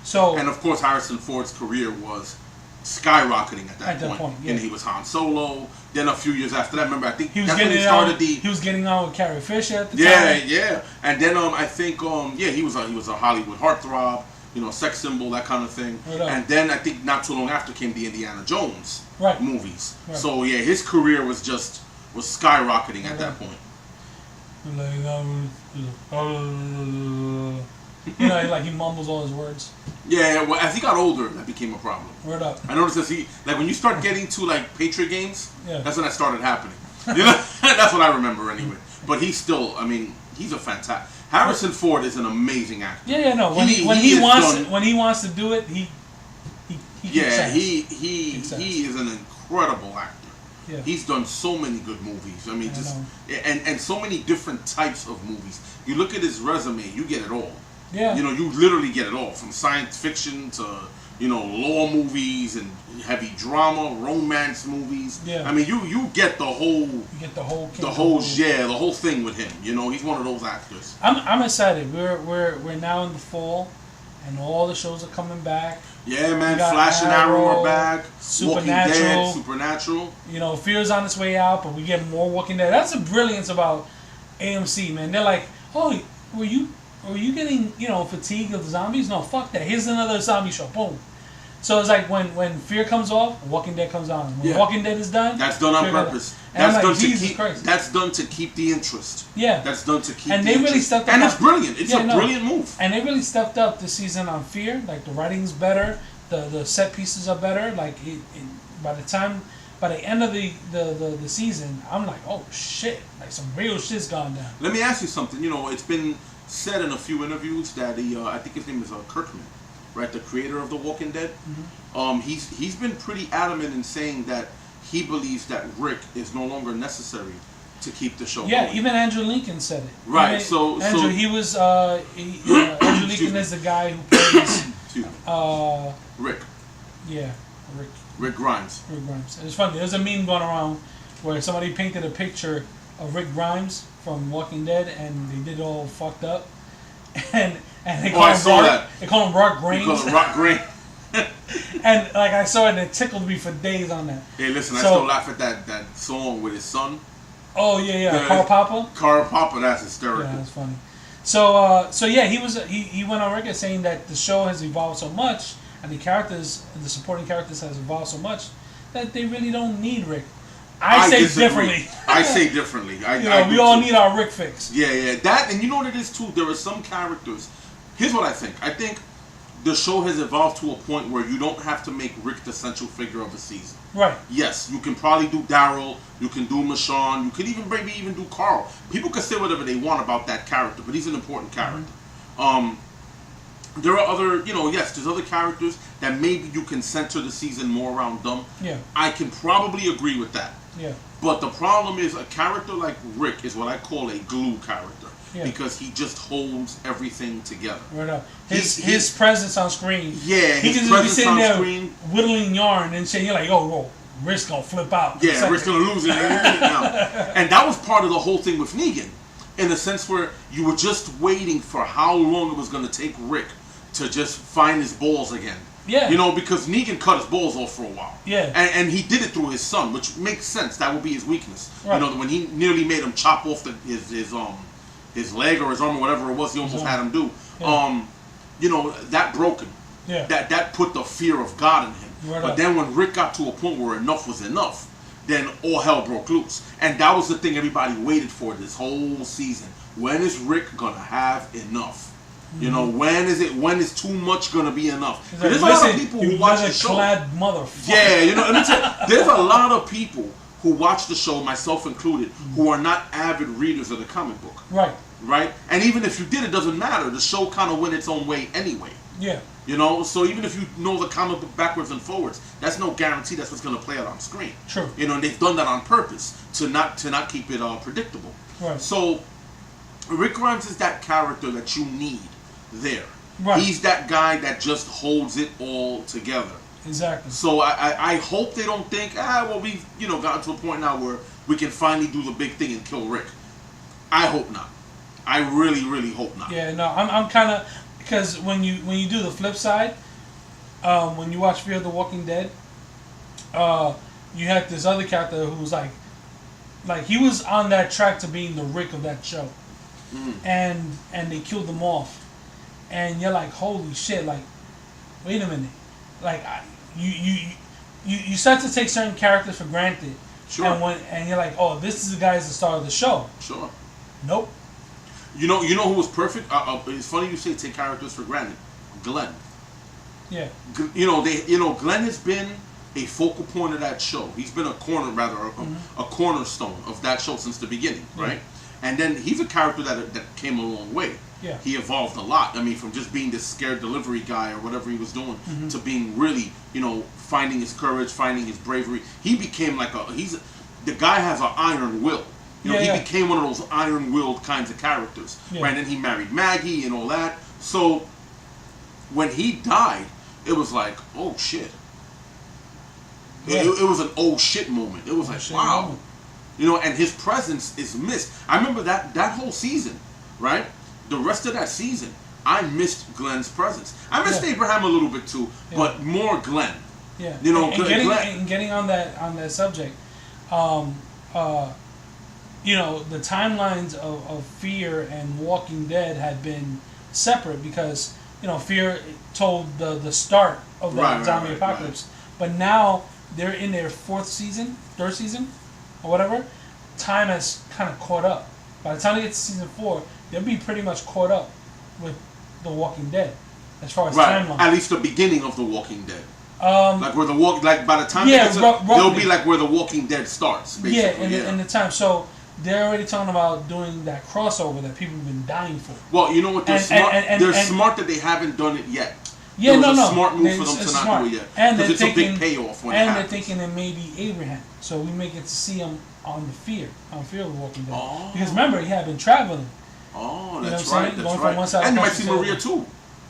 So, and of course Harrison Ford's career was skyrocketing at that point. Yeah. And he was Han Solo. Then a few years after that, remember, I think he was that's when he started he was getting on with Carrie Fisher at the time. Yeah. And then I think he was a Hollywood heartthrob, sex symbol, that kind of thing. And then I think not too long after came the Indiana Jones movies. Right. So yeah, his career was skyrocketing at that point. He mumbles all his words. Yeah, well, as he got older, that became a problem. Word up. I noticed that when you start getting to Patriot games, that's when that started happening. That's what I remember anyway. But he's still, he's a fantastic. Harrison Ford is an amazing actor. Yeah, no. When he wants to do it, he is an incredible actor. Yeah. He's done so many good movies. And so many different types of movies. You look at his resume, you get it all. Yeah. You literally get it all, from science fiction to law movies and heavy drama, romance movies. Yeah. You get the whole. You get the whole thing with him. He's one of those actors. I'm excited. We're now in the fall, and all the shows are coming back. Yeah, man. Flash and Arrow are back. Supernatural. Fear's on its way out, but we get more Walking Dead. That's the brilliance about AMC, man. They're like, oh, were you getting, fatigued of the zombies? No, fuck that. Here's another zombie show. Boom. So it's like when Fear comes off, Walking Dead comes on. When Walking Dead is done, that's done on purpose. That's done to keep the interest. Yeah. That's done to keep. And they really stepped up. And it's brilliant. It's a brilliant move. And they really stepped up this season on Fear. Like, the writing's better, the set pieces are better. Like, by the end of the season, I'm like, oh shit, like some real shit's gone down. Let me ask you something. It's been said in a few interviews that I think his name is Kirkman, right, the creator of The Walking Dead. Mm-hmm. He's been pretty adamant in saying that he believes that Rick is no longer necessary to keep the show Yeah, going. even Andrew Lincoln said it. Right. Andrew, he was Andrew Lincoln is the guy who plays Rick. Yeah, Rick Grimes. Rick Grimes. It's funny. There's a meme going around where somebody painted a picture of Rick Grimes from Walking Dead, and they did it all fucked up, and they call him Rock. They call him Rock Grains. You call him Rock Grain. And like I saw it, and it tickled me for days on that. Hey, listen, I still laugh at that song with his son. Oh yeah, Carl Papa. Carl Papa, that's hysterical. Yeah, that's funny. So yeah, he went on record saying that the show has evolved so much, and the supporting characters has evolved so much that they really don't need Rick. I say disagree. Differently. I say differently. We all need our Rick fix. Yeah. That, and you know what it is too. There are some characters. Here's what I think. I think the show has evolved to a point where you don't have to make Rick the central figure of a season. Right. Yes, you can probably do Daryl, you can do Michonne, you could maybe even do Carl. People can say whatever they want about that character, but he's an important character. Mm-hmm. There are other, there's other characters that maybe you can center the season more around them. Yeah. I can probably agree with that. Yeah. But the problem is a character like Rick is what I call a glue character. Yeah. Because he just holds everything together. Right up. His presence on screen. Yeah, he can just be sitting there whittling yarn and saying, you're like, whoa, Rick's gonna flip out. Yeah, Rick's gonna lose it now. And that was part of the whole thing with Negan, in the sense where you were just waiting for how long it was gonna take Rick to just find his balls again. Yeah. Because Negan cut his balls off for a while. Yeah. And he did it through his son, which makes sense. That would be his weakness. Right. When he nearly made him chop off his leg or his arm or whatever it was he almost had him do. Yeah. That broke him. Yeah. That put the fear of God in him. Right. But then when Rick got to a point where enough was enough, then all hell broke loose. And that was the thing everybody waited for this whole season. When is Rick gonna have enough? Mm-hmm. When is too much gonna be enough? Like, there's a lot of people who watch the show. Clad motherfucker. Yeah, let me tell you, there's a lot of people who watch the show, myself included, who are not avid readers of the comic book. Right? And even if you did, it doesn't matter. The show kind of went its own way anyway. Yeah. So even if you know the comic book backwards and forwards, that's no guarantee that's what's going to play out on screen. True. And they've done that on purpose to not keep it predictable. Right. So Rick Grimes is that character that you need there. Right. He's that guy that just holds it all together. Exactly. So I hope they don't think, we've gotten to a point now where we can finally do the big thing and kill Rick. I hope not. I really, really hope not. Yeah, no, I'm kind of, because when you do the flip side, when you watch Fear the Walking Dead, you had this other character who's like he was on that track to being the Rick of that show, and they killed him off, and you're like, holy shit, like, wait a minute, like you start to take certain characters for granted. Sure. And you're like, oh, this is the guy as the star of the show. Sure. Nope. You know who was perfect? It's funny you say take characters for granted. Glenn. Yeah. Glenn has been a focal point of that show. He's been a cornerstone of that show since the beginning, right? And then he's a character that came a long way. Yeah. He evolved a lot. I mean, from just being this scared delivery guy or whatever he was doing to being really, finding his courage, finding his bravery. He became like the guy has an iron will. He became one of those iron-willed kinds of characters. Yeah. Right? And then he married Maggie and all that. So when he died, it was like, oh shit. Yeah. It was an oh shit moment. It was like, wow. Moment. And his presence is missed. I remember that whole season, right? The rest of that season, I missed Glenn's presence. I missed Abraham a little bit too, but more Glenn. Yeah. Getting on that subject, the timelines of Fear and Walking Dead had been separate because, Fear told the start of the zombie apocalypse. Right. But now they're in their third season, or whatever. Time has kind of caught up. By the time they get to season 4, they'll be pretty much caught up with The Walking Dead as far as timeline. At least the beginning of The Walking Dead. By the time they'll be like where The Walking Dead starts, basically. Yeah, in the time. So they're already talking about doing that crossover that people have been dying for. Well, you know what? They're smart. They're smart that they haven't done it yet. Yeah, it was no, a no. smart move for It's them to smart. not do it yet. And Because it's they're a big thinking, payoff when it and happens. they're thinking it may be Abraham, so we may get to see him on Fear of Walking Dead. Oh. Because remember, he had been traveling. Oh, You know that's what I'm right. saying? That's Going from right. one side And you of might the see country to Maria too.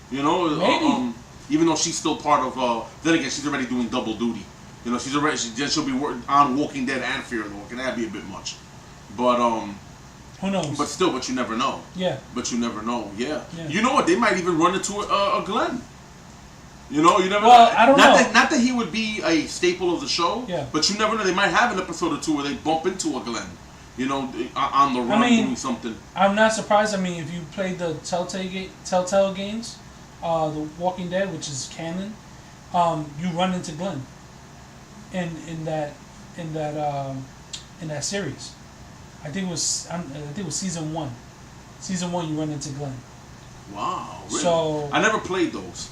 You know, Maybe. even though she's still part of. Then again, she's already doing double duty. You know, she'll be on Walking Dead and Fear the Walking. That'd be a bit much. But Who knows? But you never know. Yeah. But you never know. Yeah. Yeah. You know what? They might even run into a Glenn. You know, you never. Well, I don't know. Not that he would be a staple of the show. Yeah. But you never know. They might have an episode or two where they bump into a Glenn. You know, on the run doing something. I'm not surprised. I mean, if you played the Telltale games, the Walking Dead, which is canon, you run into Glenn. In that series, I think it was season 1. Season 1, you run into Glenn. Wow. Really? So I never played those.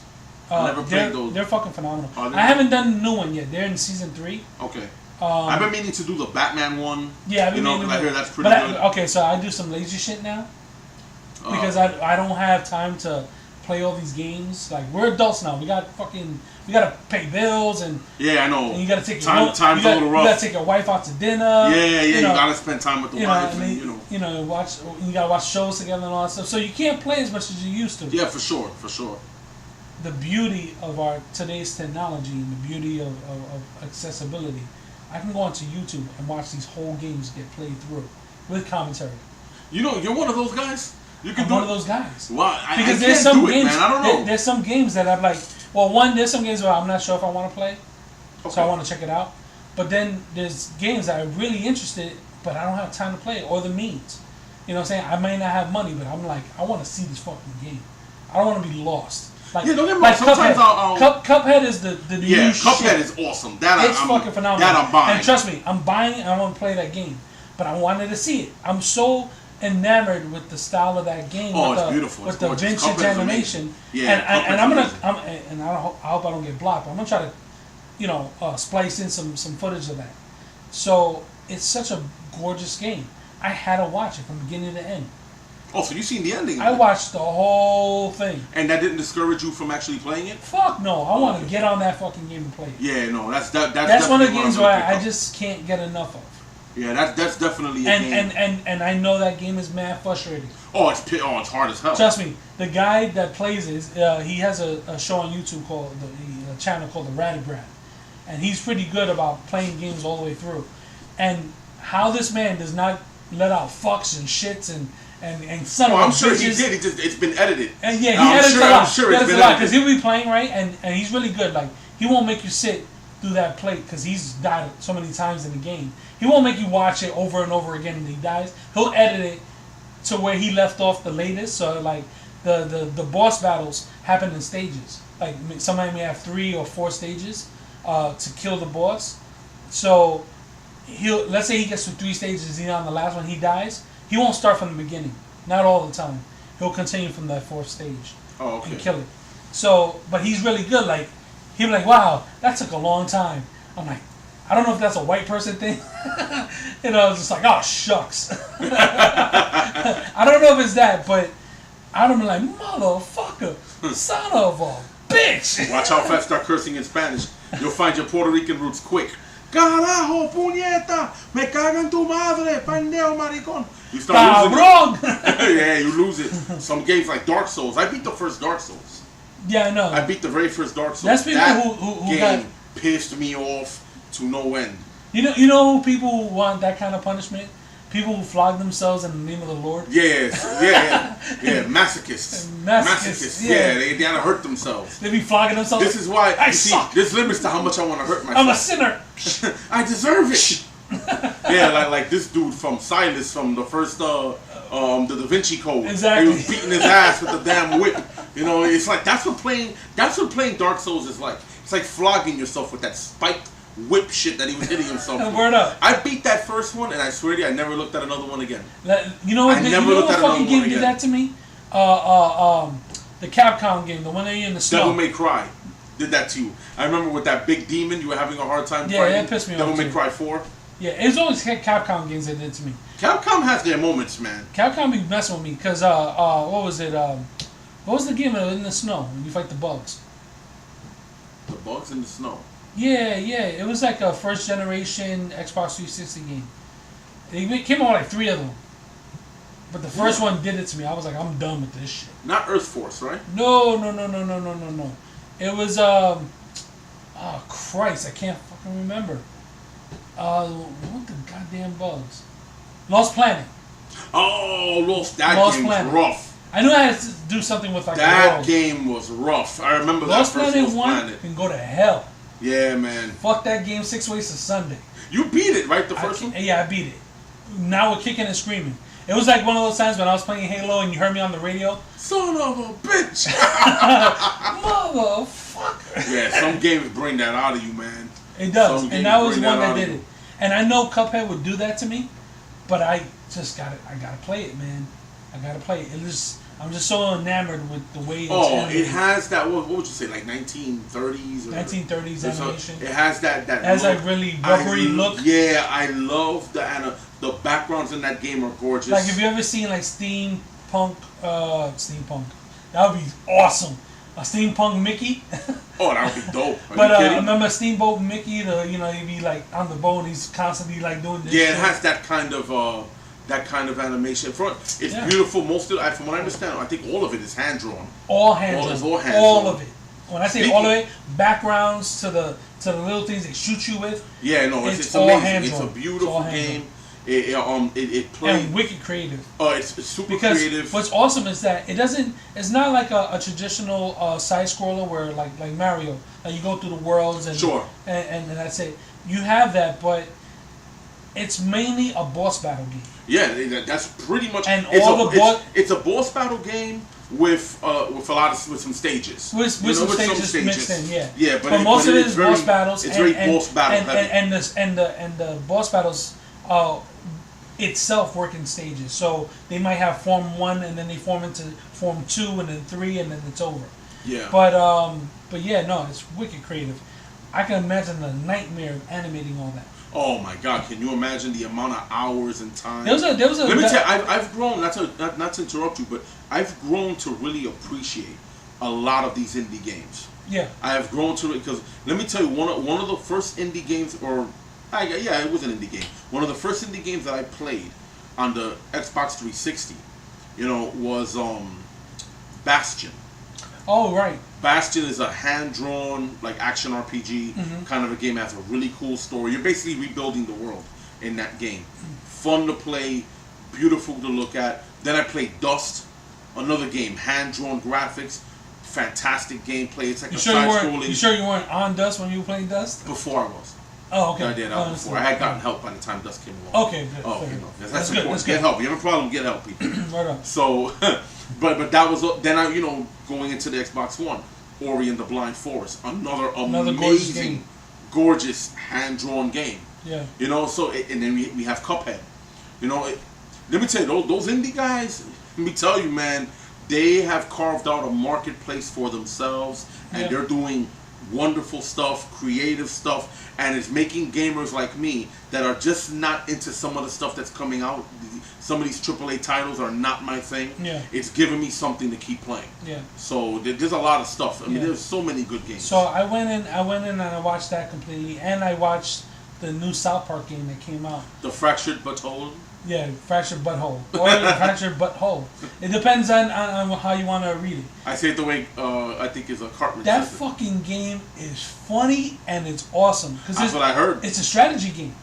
I never played those. They're fucking phenomenal. I haven't done the new one yet. They're in season 3. Okay. I've been meaning to do the Batman one. Yeah, I've been meaning I hear that's pretty good. Okay, so I do some lazy shit now because I don't have time to play all these games. Like, we're adults now. We gotta pay bills and I know. And you gotta take time's a little rough. You gotta take your wife out to dinner. Yeah, you gotta spend time with the wife, and you gotta watch shows together and all that stuff. So you can't play as much as you used to. Yeah, for sure. The beauty of today's technology and the beauty of accessibility. I can go onto YouTube and watch these whole games get played through with commentary. You know, you're one of those guys. I'm one of those guys. Well, because there's some games, man. I don't know. There's some games that I'm like, there's some games where I'm not sure if I want to play, so I want to check it out. But then there's games that I'm really interested, but I don't have time to play it or the means. You know what I'm saying? I may not have money, but I'm like, I want to see this fucking game. I don't want to be lost. Like, don't get me wrong. Sometimes Cuphead is the new shit. Cuphead is awesome. It's fucking phenomenal. That I'm buying. And trust me, I'm buying and I want to play that game. But I wanted to see it. I'm so enamored with the style of that game. It's beautiful. With the vintage animation. Yeah. And I hope I don't get blocked. But I'm gonna try to, splice in some footage of that. So it's such a gorgeous game. I had to watch it from beginning to end. Oh, so you've seen the ending? I watched the whole thing. And that didn't discourage you from actually playing it? Fuck no. I want to get on that fucking game and play it. Yeah, no, that's one of the games where I just can't get enough of. Yeah, that's definitely a game. And I know that game is mad frustrating. It's hard as hell. Trust me, the guy that plays it, he has a show on YouTube called a channel called the Ratty Brat, and he's pretty good about playing games all the way through. And how this man does not let out fucks and shits and son of I'm bitches. sure he did. It's been edited. And yeah, he edits a lot. I'm sure he it's edits been a lot edited. because he'll be playing right, and he's really good. Like, he won't make you sit through that plate because he's died so many times in the game. He won't make you watch it over and over again and he dies. He'll edit it to where he left off the latest. So like the boss battles happen in stages. Like, somebody may have 3 or 4 stages to kill the boss. So let's say he gets to 3 stages, he's on the last one, he dies. He won't start from the beginning. Not all the time. He'll continue from that 4th stage. Oh, okay. And kill it. So, but he's really good. Like, he'll be like, wow, that took a long time. I'm like, I don't know if that's a white person thing. It's just like, oh, shucks. I don't know if it's that, but I'm like, motherfucker, son of a bitch. Watch how fast start cursing in Spanish. You'll find your Puerto Rican roots quick. Carajo, puñeta, me cagan tu madre, pendejo maricón. You start losing it. Yeah, you lose it. Some games like Dark Souls. I beat the first Dark Souls. Yeah, I know. I beat the very first Dark Souls. That's people that who game pissed me off to no end. You know who people who want that kind of punishment? People who flog themselves in the name of the Lord. Yes, yeah. Masochists. Yeah, they gotta hurt themselves. They be flogging themselves. This is why I suck. There's limits to how much I want to hurt myself. I'm a sinner. I deserve it. Yeah, like this dude from Silas from the first the Da Vinci Code. Exactly. He was beating his ass with the damn whip. It's like that's what playing Dark Souls is like. It's like flogging yourself with that spiked whip shit that he was hitting himself with. Word up. I beat that first one, and I swear to you, I never looked at another one again. You know what? What fucking game did that to me? The Capcom game, the one that you in the snow. Devil May Cry did that to you. I remember with that big demon, you were having a hard time fighting. Yeah, that pissed me off. Devil May Cry 4. Yeah, it's always Capcom games that did to me. Capcom has their moments, man. Capcom be messing with me because what was it? What was the game in the snow when you fight the bugs? The bugs in the snow. Yeah, it was like a first generation Xbox 360 game. It came out like 3 of them. But the first one did it to me. I was like, I'm done with this shit. Not Earth Force, right? No. It was oh Christ, I can't fucking remember. What the goddamn bugs? Lost Planet. Oh, That Lost game Planet. was rough. I knew I had to do something with like that the world. game was rough. I remember Lost that first Planet Lost 1 Planet. can go to hell. Yeah, man. Fuck that game 6 ways to Sunday. You beat it, right? The first one? Yeah, I beat it. Now we're kicking and screaming. It was like one of those times when I was playing Halo and you heard me on the radio. Son of a bitch! Motherfucker. Yeah, some games bring that out of you, man. It does. And that was one that did it. And I know Cuphead would do that to me, but I just gotta play it, man. I gotta play it. I'm just so enamored with the way it's animated. It has that, what would you say, like 1930s? 1930s animation. It has that It has look. like really rubbery look. Yeah, I love the backgrounds in that game are gorgeous. Like, if you ever seen like steampunk, that would be awesome. A steampunk Mickey. Oh, that would be dope. But I remember Steamboat Mickey. He'd be like on the boat and he's constantly like doing this. Yeah, shit. it has that kind of animation. It's beautiful. Most of it, from what I understand, I think all of it is hand drawn. All hand drawn. It's all hand all drawn. of it. When I say all of it, backgrounds to the little things they shoot you with. Yeah, no, it's all amazing. hand It's drawn. a beautiful game. It plays and wicked creative. Oh, it's super because creative. What's awesome is that it's not like a traditional side scroller where like Mario, you go through the worlds and sure, and that's it. You have that, but it's mainly a boss battle game. Yeah, that's pretty much. And it's a boss battle game with some stages. With some stages mixed in, yeah. Yeah, but most of it is very, boss battles. It's very boss battle heavy. And the boss battles itself work in stages. So they might have form 1 and then they form into form 2 and then 3 and then it's over. Yeah. But yeah, no, it's wicked creative. I can imagine the nightmare of animating all that. Oh my God! Can you imagine the amount of hours and time? There was a. Let me tell you, I've grown. Not to interrupt you, but I've grown to really appreciate a lot of these indie games. Yeah. I have grown to it because let me tell you, one of the first indie games, it was an indie game. One of the first indie games that I played on the Xbox 360, was Bastion. Oh, right. Bastion is a hand-drawn, like, action RPG kind of a game. It has a really cool story. You're basically rebuilding the world in that game. Fun to play, beautiful to look at. Then I played Dust, another game, hand-drawn graphics, fantastic gameplay. It's like side-scrolling. You sure you weren't on Dust when you were playing Dust? Before I was. Oh, okay. I did. Before. I had gotten help by the time Dust came along. Okay, good. Oh, that's good. important. That's Get good. help. You have a problem, get help, people. Right on. So, but that was then I going into the Xbox One, Ori and the Blind Forest, another amazing, gorgeous hand-drawn game. Yeah. So and then we have Cuphead. Let me tell you, those indie guys. Let me tell you, man, they have carved out a marketplace for themselves, and they're doing wonderful stuff, creative stuff, and it's making gamers like me that are just not into some of the stuff that's coming out. Some of these AAA titles are not my thing. Yeah. It's giving me something to keep playing. Yeah. So there's a lot of stuff. I mean, there's so many good games. So I went in and I watched that completely, and I watched the new South Park game that came out. The Fractured Butthole. Yeah, Fractured Butthole. Or Fractured Butthole. It depends on how you want to read it. I say it the way I think is a Cartman. That fucking game is funny and it's awesome. That's what I heard. It's a strategy game.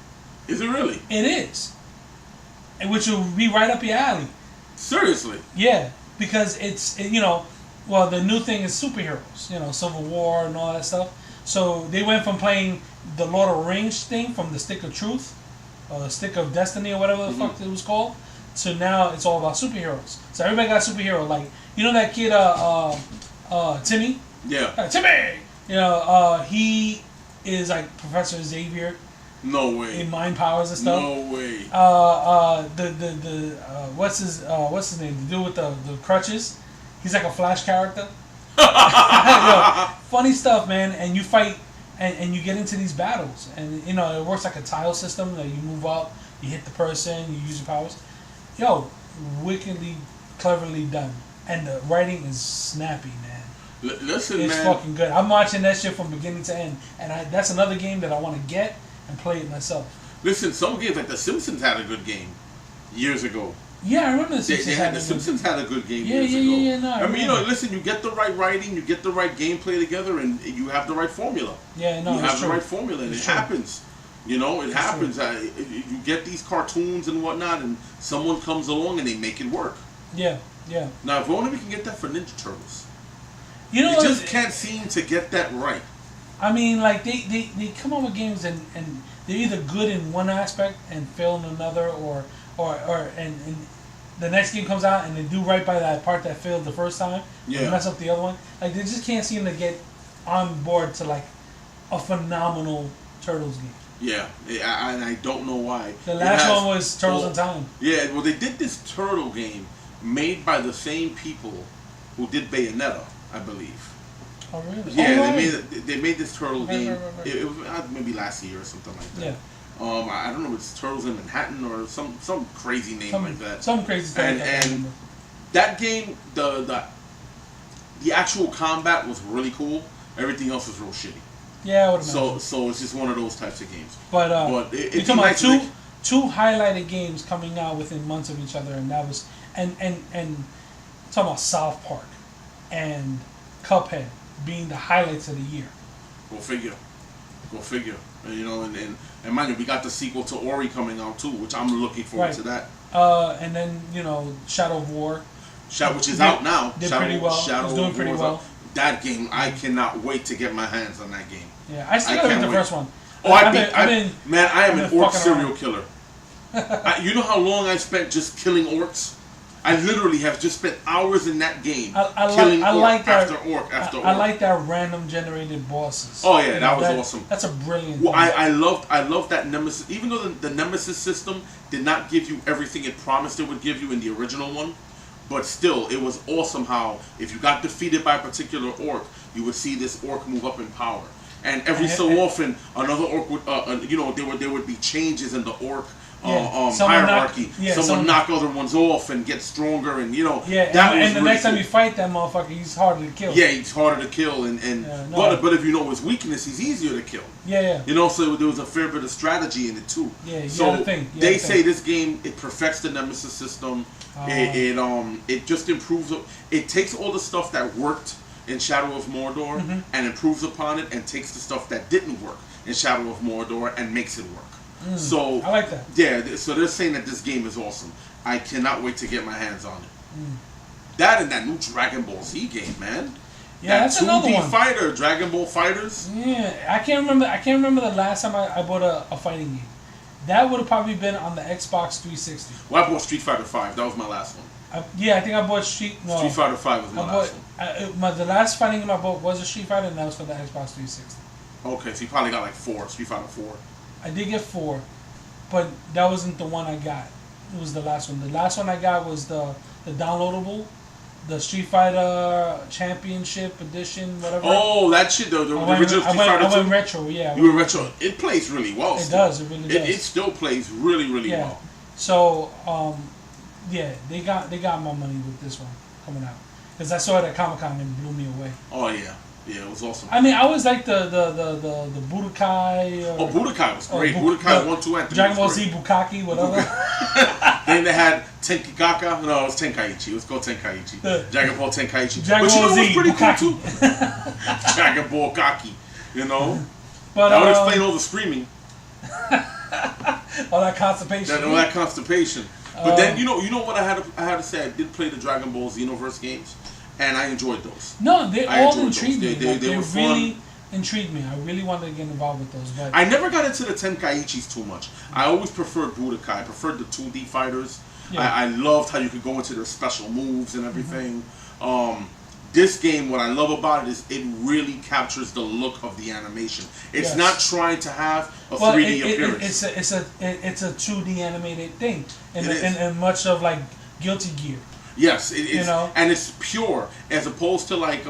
Is it really? It is. Which will be right up your alley. Seriously? Yeah, because the new thing is superheroes. Civil War and all that stuff. So they went from playing the Lord of the Rings thing from the Stick of Truth, Stick of Destiny or whatever the fuck it was called, to now it's all about superheroes. So everybody got a superhero. Like, that kid, Timmy? Yeah. Timmy! He is like Professor Xavier. No way. In mind powers and stuff. No way. What's his name? The dude with the crutches. He's like a Flash character. Funny stuff, man. And you fight, and you get into these battles, and it works like a tile system. Like, you move up, you hit the person, you use your powers. Wickedly, cleverly done, and the writing is snappy, man. Listen, it's man. fucking good. I'm watching that shit from beginning to end, and that's another game that I want to get and play it myself. Listen, some games like The Simpsons had a good game years ago. Yeah, I remember The Simpsons. The Simpsons had a good game years ago. Yeah, no, I mean, listen, you get the right writing, you get the right gameplay together, and you have the right formula. Yeah, no, you have the true. right formula, and it's it true. happens. You know, it happens. You get these cartoons and whatnot, and someone comes along and they make it work. Yeah, yeah. Now, if only we can get that for Ninja Turtles. You know, we just can't seem to get that right. I mean, like they come up with games and they're either good in one aspect and fail in another, or and the next game comes out and they do right by that part that failed the first time, and mess up the other one. Like they just can't seem to get on board to like a phenomenal Turtles game. Yeah, and I don't know why. The last one was Turtles in Time. Yeah, well, they did this turtle game made by the same people who did Bayonetta, I believe. Oh really? Yeah, they made this turtle game. Right. It was maybe last year or something like that. Yeah. I don't know if it's Turtles in Manhattan or some crazy name like that. Some crazy thing. And that game, the actual combat was really cool. Everything else was real shitty. Yeah, I would imagine. So it's just one of those types of games. But it's talking nice about two highlighted games coming out within months of each other, and that was and talking about South Park and Cuphead being the highlights of the year. Go figure. And, you know, and mind you, we got the sequel to Ori coming out too, which I'm looking forward to that. And then Shadow of War, which is out now. Did pretty well. It's doing pretty well. That game, I cannot wait to get my hands on that game. Yeah, I still gotta beat the first one. Oh, I am an orc serial killer. You know how long I spent just killing orcs? I literally have just spent hours in that game killing orc after orc after orc. I like that random generated bosses. Oh yeah, that was awesome. That's a brilliant. Well, I loved that Nemesis. Even though the Nemesis system did not give you everything it promised it would give you in the original one, but still, it was awesome how if you got defeated by a particular orc, you would see this orc move up in power. And every so often, another orc would, there would be changes in the orc hierarchy. Someone knock other ones off and get stronger, and and the next time you fight that motherfucker, he's harder to kill. Yeah, he's harder to kill, but if you know his weakness, he's easier to kill. Yeah. So there was a fair bit of strategy in it too. Yeah, they say this game it perfects the Nemesis system. It just improves. It takes all the stuff that worked in Shadow of Mordor and improves upon it, and takes the stuff that didn't work in Shadow of Mordor and makes it work. So I like that. Yeah, so they're saying that this game is awesome. I cannot wait to get my hands on it. That and that new Dragon Ball Z game, man. Yeah, that's another one. 2D fighter, Dragon Ball Fighters. Yeah, I can't remember the last time I bought a fighting game. That would have probably been on the Xbox 360. Well, I bought Street Fighter 5. That was my last one. I think I bought Street Fighter 5 was my last one. The last fighting game I bought was a Street Fighter, and that was for the Xbox 360. Okay, so you probably got like 4, Street Fighter 4. I did get 4, but that wasn't the one I got. It was the last one. The last one I got was the downloadable, the Street Fighter Championship Edition, whatever. Oh, that shit, the original Street Fighter 2? I went retro, yeah. You were retro. It plays really well. It does, it really does. It still plays really, really well. So, they got my money with this one coming out. Because I saw it at Comic-Con and it blew me away. Oh, yeah. Yeah, it was awesome. I mean, I always liked the Budokai. Budokai was great. Budokai 1, 2, and 3. Dragon Ball Z Bukaki, whatever. Then they had Tenkigaka. No, it was Tenkaichi. It was called Tenkaichi. Dragon Ball Tenkaichi. Dragon Ball Z pretty Bukaki. cool too. Dragon Ball Kaki. But that would explain all the screaming. All that constipation. But then you know what I had to say. I did play the Dragon Ball Xenoverse games, and I enjoyed those. No, they all intrigued me. They were really intrigued me. I really wanted to get involved with those. But I never got into the Tenkaichis too much. I always preferred Budokai. I preferred the 2D fighters. Yeah. I loved how you could go into their special moves and everything. This game, what I love about it is it really captures the look of the animation. It's not trying to have a 3D appearance. It's a 2D animated thing, and much of like Guilty Gear. Yes, it is, and it's pure as opposed to like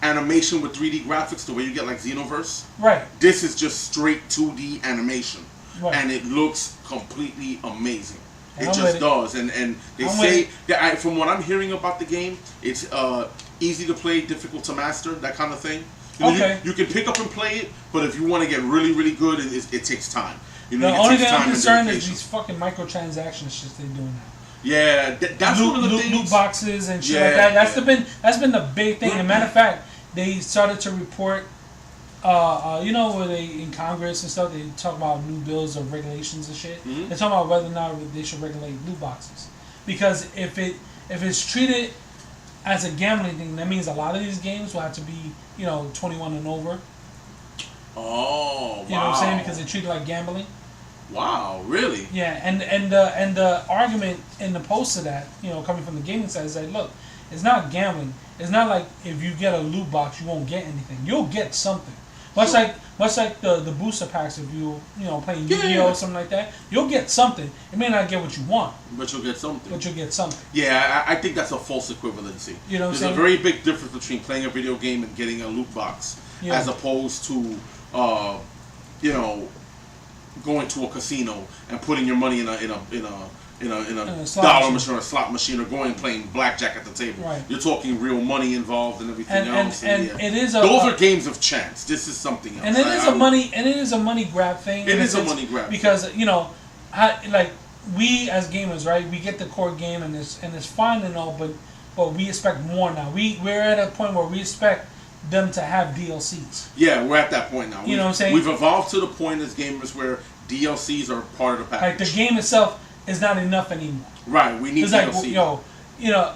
animation with 3D graphics, the way you get like Xenoverse. Right. This is just straight 2D animation, right. And it looks completely amazing. It I'm just does, and they say that from what I'm hearing about the game, it's easy to play, difficult to master, that kind of thing. You know, Okay. you can pick up and play it, but if you want to get really, really good, it takes time. You know, The only thing I'm and concerned is dedication. these fucking microtransaction shit they're doing now. Yeah, that's one of the things. Loot boxes and shit Yeah, like that. yeah. That's been the big thing. As a matter of fact, they started to report. You know, where they in Congress and stuff, they talk about new bills of regulations and shit. Mm-hmm. They're talking about whether or not they should regulate loot boxes, because if it's treated as a gambling thing, that means a lot of these games will have to be 21 and over. Oh, wow. You know what I'm saying? Because they're treated like gambling. Wow, really? Yeah, and the argument in the post of that, coming from the gaming side, is like, look, it's not gambling. It's not like if you get a loot box, you won't get anything. You'll get something. Much like the booster packs, if you playing Yu-Gi-Oh or something like that, you'll get something. You may not get what you want, but you'll get something. Yeah, I think that's a false equivalency. You know what I'm saying? There's a very big difference between playing a video game and getting a loot box, as opposed to going to a casino and putting your money in a dollar machine or a slot machine, or going and playing blackjack at the table. Right. You're talking real money involved and everything else. And it is those are games of chance. This is something else. And it is a money grab thing. It is a money grab because we as gamers, right? We get the core game and it's fine and all, but we expect more now. We're at a point where we expect them to have DLCs. Yeah, we're at that point now. You know what I'm saying? We've evolved to the point as gamers where DLCs are part of the package. Like the game itself is not enough anymore. Right, we need DLC. Like,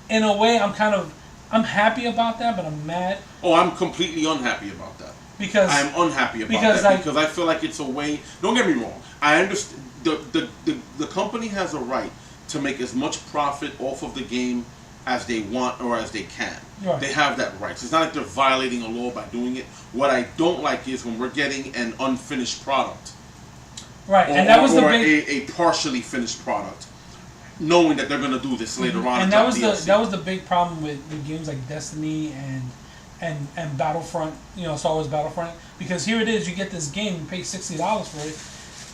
in a way, I'm happy about that, but I'm mad. Oh, I'm completely unhappy about that. Because I'm unhappy about that because I feel like it's a way. Don't get me wrong. I understand the company has a right to make as much profit off of the game as they want or as they can. Right. They have that right. So it's not like they're violating a law by doing it. What I don't like is when we're getting an unfinished product. Right, and that was a partially finished product, knowing that they're going to do this later on. And that was the big problem with games like Destiny and Battlefront, Star Wars Battlefront, because here it is, you get this game, you pay $60 for it,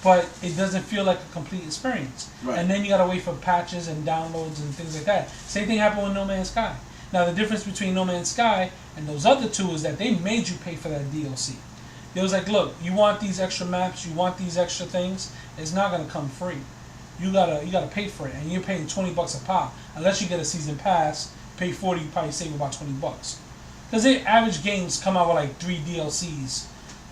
but it doesn't feel like a complete experience. Right. And then you got to wait for patches and downloads and things like that. Same thing happened with No Man's Sky. Now the difference between No Man's Sky and those other two is that they made you pay for that DLC. It was like, look, you want these extra maps, you want these extra things, it's not gonna come free. You gotta pay for it, and you're paying $20 a pop. Unless you get a season pass, pay $40, you probably save about $20. Because the average games come out with like 3 DLCs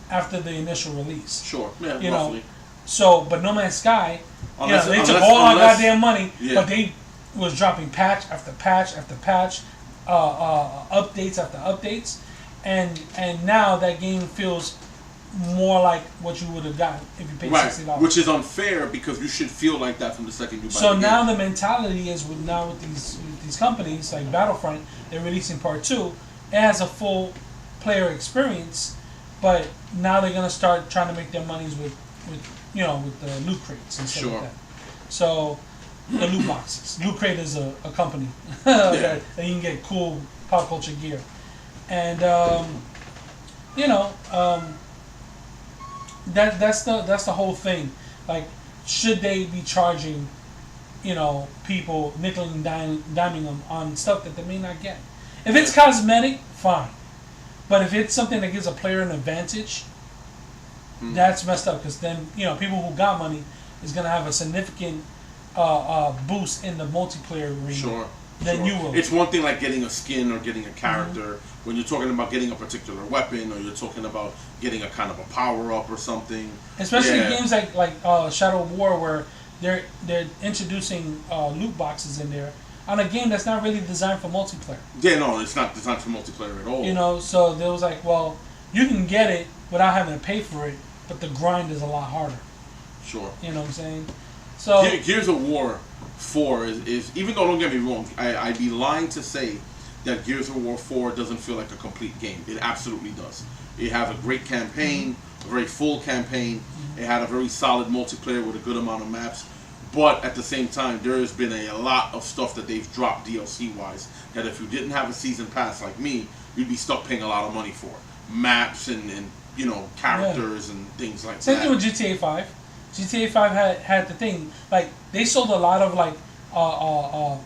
after the initial release. Sure, yeah, roughly. So, but No Man's Sky, they took all our goddamn money, but they was dropping patch after patch after patch, updates after updates, and now that game feels more like what you would have gotten if you paid $60. Which is unfair because you should feel like that from the second you buy So the now game. the mentality is with these companies like Battlefront, they're releasing part 2. It has a full player experience, but now they're gonna start trying to make their monies with the loot crates and stuff like that. So the loot boxes. Loot Crate is a company that you can get cool pop culture gear, and that's the whole thing. Like, should they be charging, people nickel and diming them on stuff that they may not get? If it's cosmetic, fine, but if it's something that gives a player an advantage, that's messed up. Because then people who got money is gonna have a significant boost in the multiplayer arena than you will. It's one thing like getting a skin or getting a character. When you're talking about getting a particular weapon, or you're talking about getting a kind of a power up or something. Especially games like Shadow of War, where they're introducing loot boxes in there on a game that's not really designed for multiplayer. Yeah, no, it's not designed for multiplayer at all. So there was like, well, you can get it without having to pay for it, but the grind is a lot harder. Sure. You know what I'm saying? So Gears of War 4 is even though, don't get me wrong, I'd be lying to say that Gears of War 4 doesn't feel like a complete game. It absolutely does. It has a great campaign, a very full campaign. It had a very solid multiplayer with a good amount of maps. But at the same time, there has been a lot of stuff that they've dropped DLC-wise that if you didn't have a season pass like me, you'd be stuck paying a lot of money for. Maps and characters and things like that. Same thing with GTA 5. GTA 5 had the thing, like, they sold a lot of like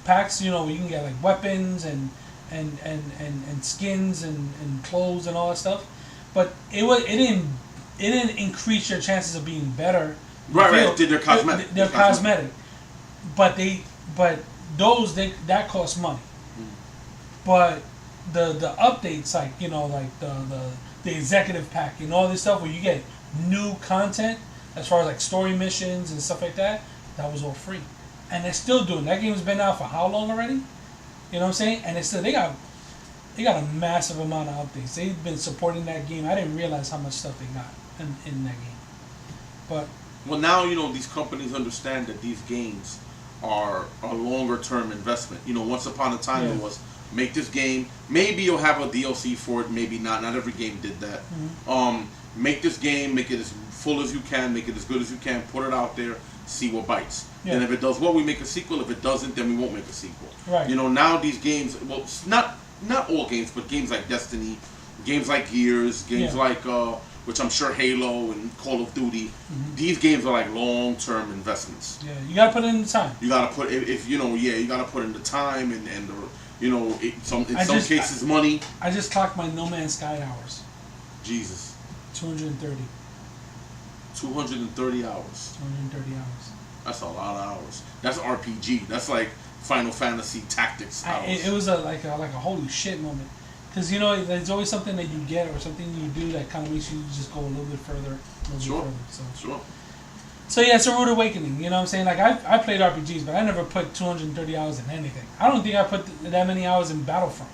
packs, where you can get like weapons and and skins and clothes and all that stuff, but it didn't increase your chances of being better. Right. They're cosmetic. They're cosmetic, but that costs money. But the updates, like like the executive pack and all this stuff where you get new content as far as like story missions and stuff like that, that was all free, and they're still doing. That game's been out for how long already? You know what I'm saying? And it's still they got a massive amount of updates. They've been supporting that game. I didn't realize how much stuff they got in that game. But well, now these companies understand that these games are a longer term investment. Once upon a time it was make this game. Maybe you'll have a DLC for it. Maybe not. Not every game did that. Mm-hmm. Make this game. Make it as full as you can. Make it as good as you can. Put it out there. See what bites. Yeah. And if it does well, we make a sequel. If it doesn't, then we won't make a sequel. Right. Now these games. Well, not all games, but games like Destiny, games like Gears, games like which I'm sure Halo and Call of Duty. Mm-hmm. These games are like long-term investments. Yeah, you gotta put in the time. You gotta put you gotta put in the time and in some cases money. I just clocked my No Man's Sky hours. Jesus. 230. 230 hours. 230 hours. That's a lot of hours. That's RPG. That's like Final Fantasy Tactics hours. It was like a holy shit moment. Because, there's always something that you get or something you do that kind of makes you just go a little bit further. Sure. So yeah, it's a rude awakening. You know what I'm saying? Like, I played RPGs, but I never put 230 hours in anything. I don't think I put that many hours in Battlefront.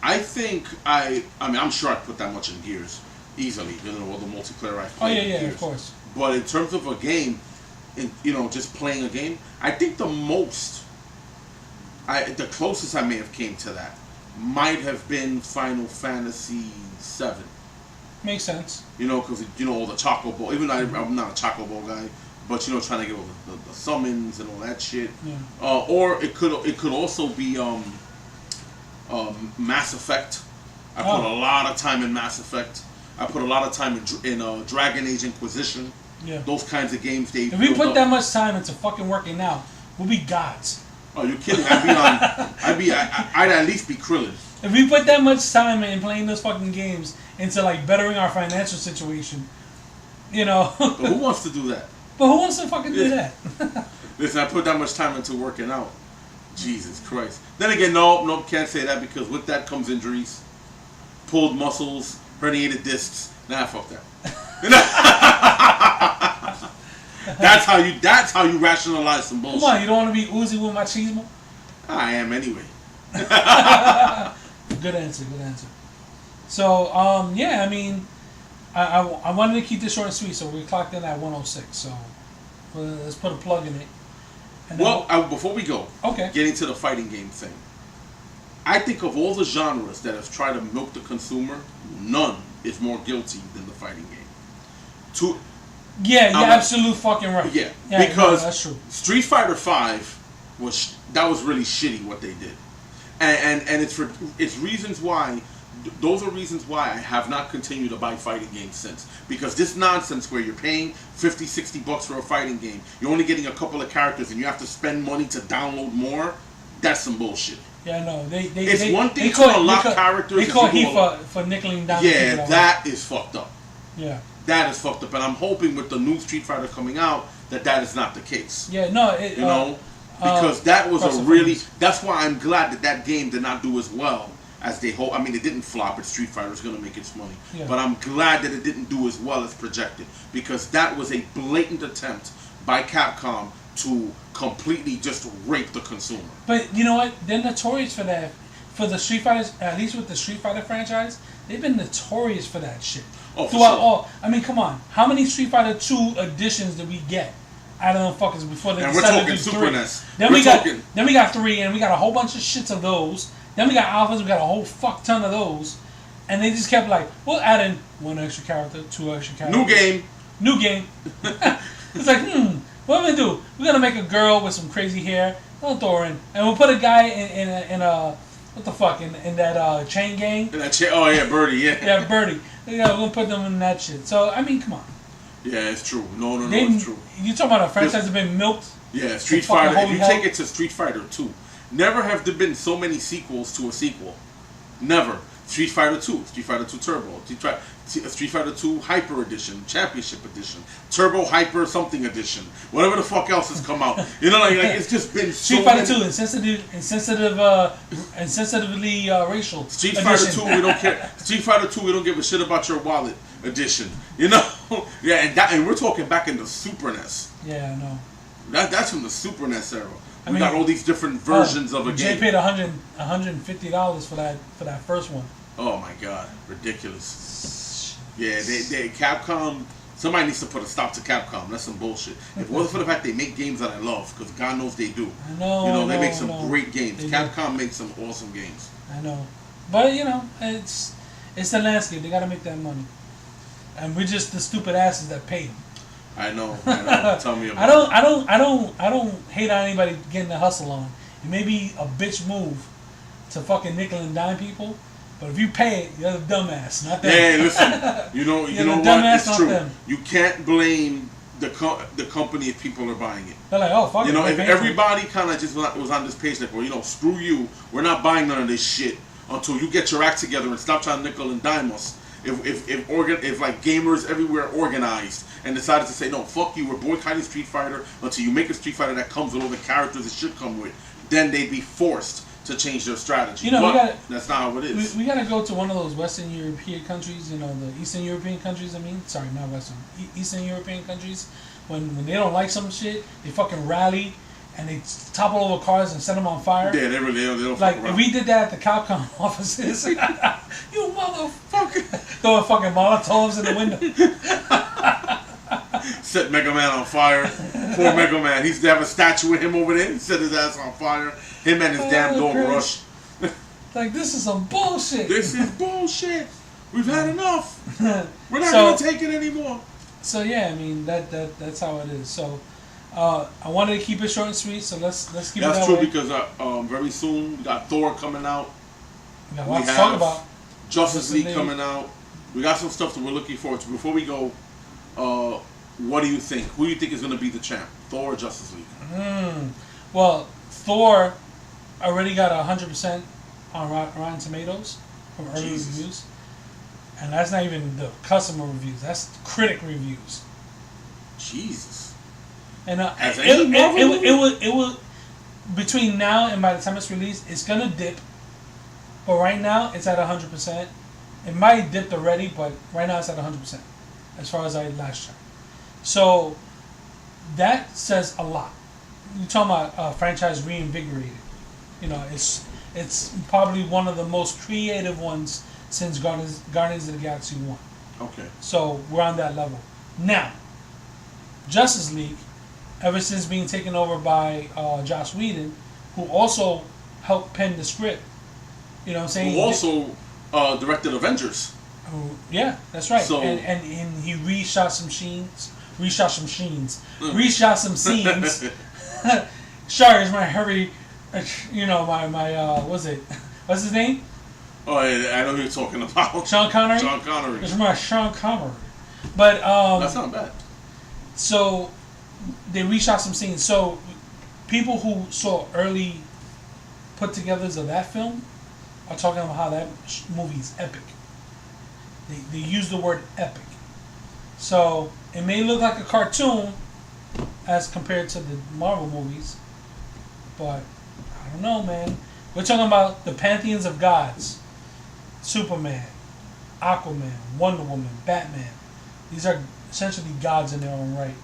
I think I'm sure I put that much in Gears. Easily. All the multiplayer I played. Oh, yeah, Gears. Of course. But in terms of a game, just playing a game, I think the closest I may have came to that might have been Final Fantasy VII. Makes sense. Because all the Choco Ball. Even though I'm not a Choco Ball guy, but trying to get all the summons and all that shit. Yeah. Or it could also be Mass Effect. I put a lot of time in Mass Effect. I put a lot of time in Dragon Age Inquisition. Yeah. Those kinds of games. If we put that much time into fucking working out, we'll be gods. Oh, you're kidding! I'd at least be Krillin. If we put that much time in playing those fucking games into like bettering our financial situation, But who wants to do that? But who wants to fucking do that? Listen, I put that much time into working out. Jesus Christ. Then again, no, can't say that because with that comes injuries, pulled muscles, herniated discs. Nah, fuck that. That's how you rationalize some bullshit. Come on, you don't want to be Uzi with machismo? I am anyway. Good answer. So, I wanted to keep this short and sweet, so we clocked in at 106. So, let's put a plug in it. And before we go, okay, getting to the fighting game thing, I think of all the genres that have tried to milk the consumer, none is more guilty than the fighting game. You're absolute fucking right. Yeah, because that's true. Street Fighter V was really shitty what they did, and it's reasons why. Those are reasons why I have not continued to buy fighting games since. Because this nonsense where you're paying $50-$60 for a fighting game, you're only getting a couple of characters, and you have to spend money to download more. That's some bullshit. Yeah, no, it's one thing to unlock characters. They call heat for nickeling down. Yeah, that is fucked up. Yeah. That is fucked up, and I'm hoping with the new Street Fighter coming out that is not the case. Yeah, no, because that was that's why I'm glad that game did not do as well as they hope. I mean, it didn't flop, but Street Fighter is going to make its money. Yeah. But I'm glad that it didn't do as well as projected, because that was a blatant attempt by Capcom to completely just rape the consumer. But you know what? They're notorious for that. For the Street Fighters, at least with the Street Fighter franchise, they've been notorious for that shit. Oh, for sure. I mean, come on. How many Street Fighter 2 editions did we get out of them fuckers before they decided to do Super 3? NES. Then we got 3, and we got a whole bunch of shits of those. Then we got alphas, we got a whole fuck ton of those. And they just kept like, we'll add in 1 extra character, 2 extra characters. New game. It's like, what are we gonna do? We're gonna make a girl with some crazy hair. We'll throw her in. And we'll put a guy in a what the fuck, in that chain gang. Oh yeah, Birdie, yeah. Yeah, Birdie. Yeah, we're gonna put them in that shit. So, I mean, come on. Yeah, it's true. No, it's true. You talking about a franchise that's been milked? Yeah, Street Fighter. If you take it to Street Fighter 2, never have there been so many sequels to a sequel. Never. Street Fighter 2, Street Fighter 2 Turbo, Street Fighter 2 Hyper Edition, Championship Edition, Turbo Hyper something edition, whatever the fuck else has come out. You know, like it's just been so Street Fighter 2, insensitively racial. Street Fighter 2, we don't care. Street Fighter 2, we don't give a shit about your wallet edition. You know, yeah, and we're talking back in the Super NES. Yeah, I know. That's from the Super NES era. We got all these different versions of a game. Jay paid $150 for that first one. Oh my god, ridiculous. Yeah, they Capcom, somebody needs to put a stop to Capcom. That's some bullshit. If it wasn't for the fact they make games that I love, because God knows they do. I know. You know, they make some great games. Capcom makes some awesome games. I know. But, you know, it's the landscape. They got to make that money. And we're just the stupid asses that pay them. I know. Tell me about it. I don't hate on anybody getting the hustle on. It may be a bitch move to fucking nickel and dime people, but if you pay it, you're the dumbass, not them. Hey, listen. You know what? It's true. Them. You can't blame the company if people are buying it. They're like, oh fuck it. You know, if everybody kind of just was on this page like, well, you know, screw you. We're not buying none of this shit until you get your act together and stop trying to nickel and dime us. If like gamers everywhere organized and decided to say, no, fuck you, we're boycotting Street Fighter until you make a Street Fighter that comes with all the characters it should come with, then they'd be forced to change their strategy. You know, but that's not how it is. We gotta go to one of those Western European countries, you know, the Eastern European countries, sorry, not Western, Eastern European countries, when they don't like some shit, they fucking rally and they topple over cars and set them on fire. Yeah, they don't like, fuck around. if we did that at the Capcom offices, you motherfucker, throwing fucking Molotovs in the window. Set Mega Man on fire. Poor Mega Man. He used to have a statue of him over there. He set his ass on fire. Him and his damn dog Rush. Like, this is some bullshit. This is bullshit. We've had enough. We're not going to take it anymore. So, yeah, I mean, that's how it is. So, I wanted to keep it short and sweet, so let's keep it that way. That's true, because very soon we got Thor coming out. We got lots to talk about. Justice League coming out. We got some stuff that we're looking forward to. Before we go, what do you think? Who do you think is going to be the champ? Thor or Justice League? Well, Thor already got 100% on Rotten Tomatoes from early reviews. And that's not even the customer reviews. That's critic reviews. Jesus. And it will between now and by the time it's released, it's going to dip. But right now, it's at 100%. It might dip already, but right now it's at 100%. As far as I last checked. So, that says a lot. You're talking about a franchise reinvigorated. You know, it's probably one of the most creative ones since Guardians of the Galaxy 1. Okay. So, we're on that level. Now, Justice League, ever since being taken over by Joss Whedon, who also helped pen the script, you know what I'm saying? Who also directed Avengers. Yeah, that's right. So, and he reshot some scenes. Sorry, it's my hurry. You know, my what's his name? Oh, I know who you're talking about. Sean Connery. Sean Connery. It's my Sean Connery. But that's not bad. So they reshot some scenes. So people who saw early put-togethers of that film are talking about how that movie is epic. They use the word epic. So it may look like a cartoon as compared to the Marvel movies, but I don't know, man. We're talking about the pantheons of gods. Superman, Aquaman, Wonder Woman, Batman. These are essentially gods in their own right.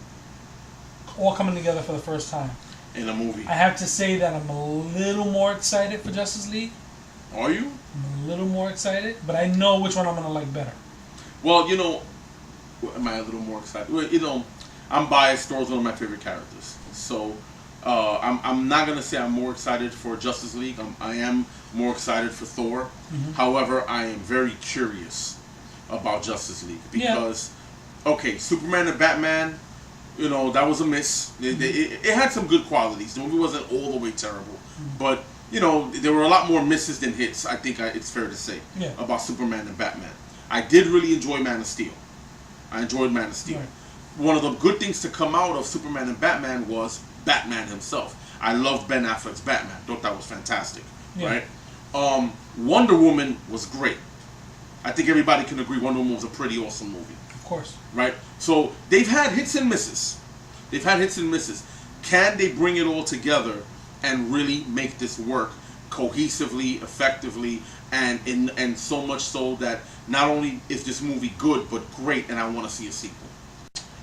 All coming together for the first time. In a movie. I have to say that I'm a little more excited for Justice League. Are you? I'm a little more excited, but I know which one I'm going to like better. Well, you know, am I a little more excited? Well, you know, I'm biased. Thor's one of my favorite characters. So, I'm not going to say I'm more excited for Justice League. I am more excited for Thor. Mm-hmm. However, I am very curious about Justice League. Because, okay, Superman and Batman, you know, that was a miss. It had some good qualities. The movie wasn't all the way terrible. Mm-hmm. But, you know, there were a lot more misses than hits, I think it's fair to say, about Superman and Batman. I did really enjoy Man of Steel. I enjoyed Man of Steel. Right. One of the good things to come out of Superman and Batman was Batman himself. I loved Ben Affleck's Batman. Thought that was fantastic, right? Wonder Woman was great. I think everybody can agree Wonder Woman was a pretty awesome movie. Of course. Right? So they've had hits and misses. Can they bring it all together and really make this work cohesively, effectively, and so much so that not only is this movie good but great, and I want to see a sequel.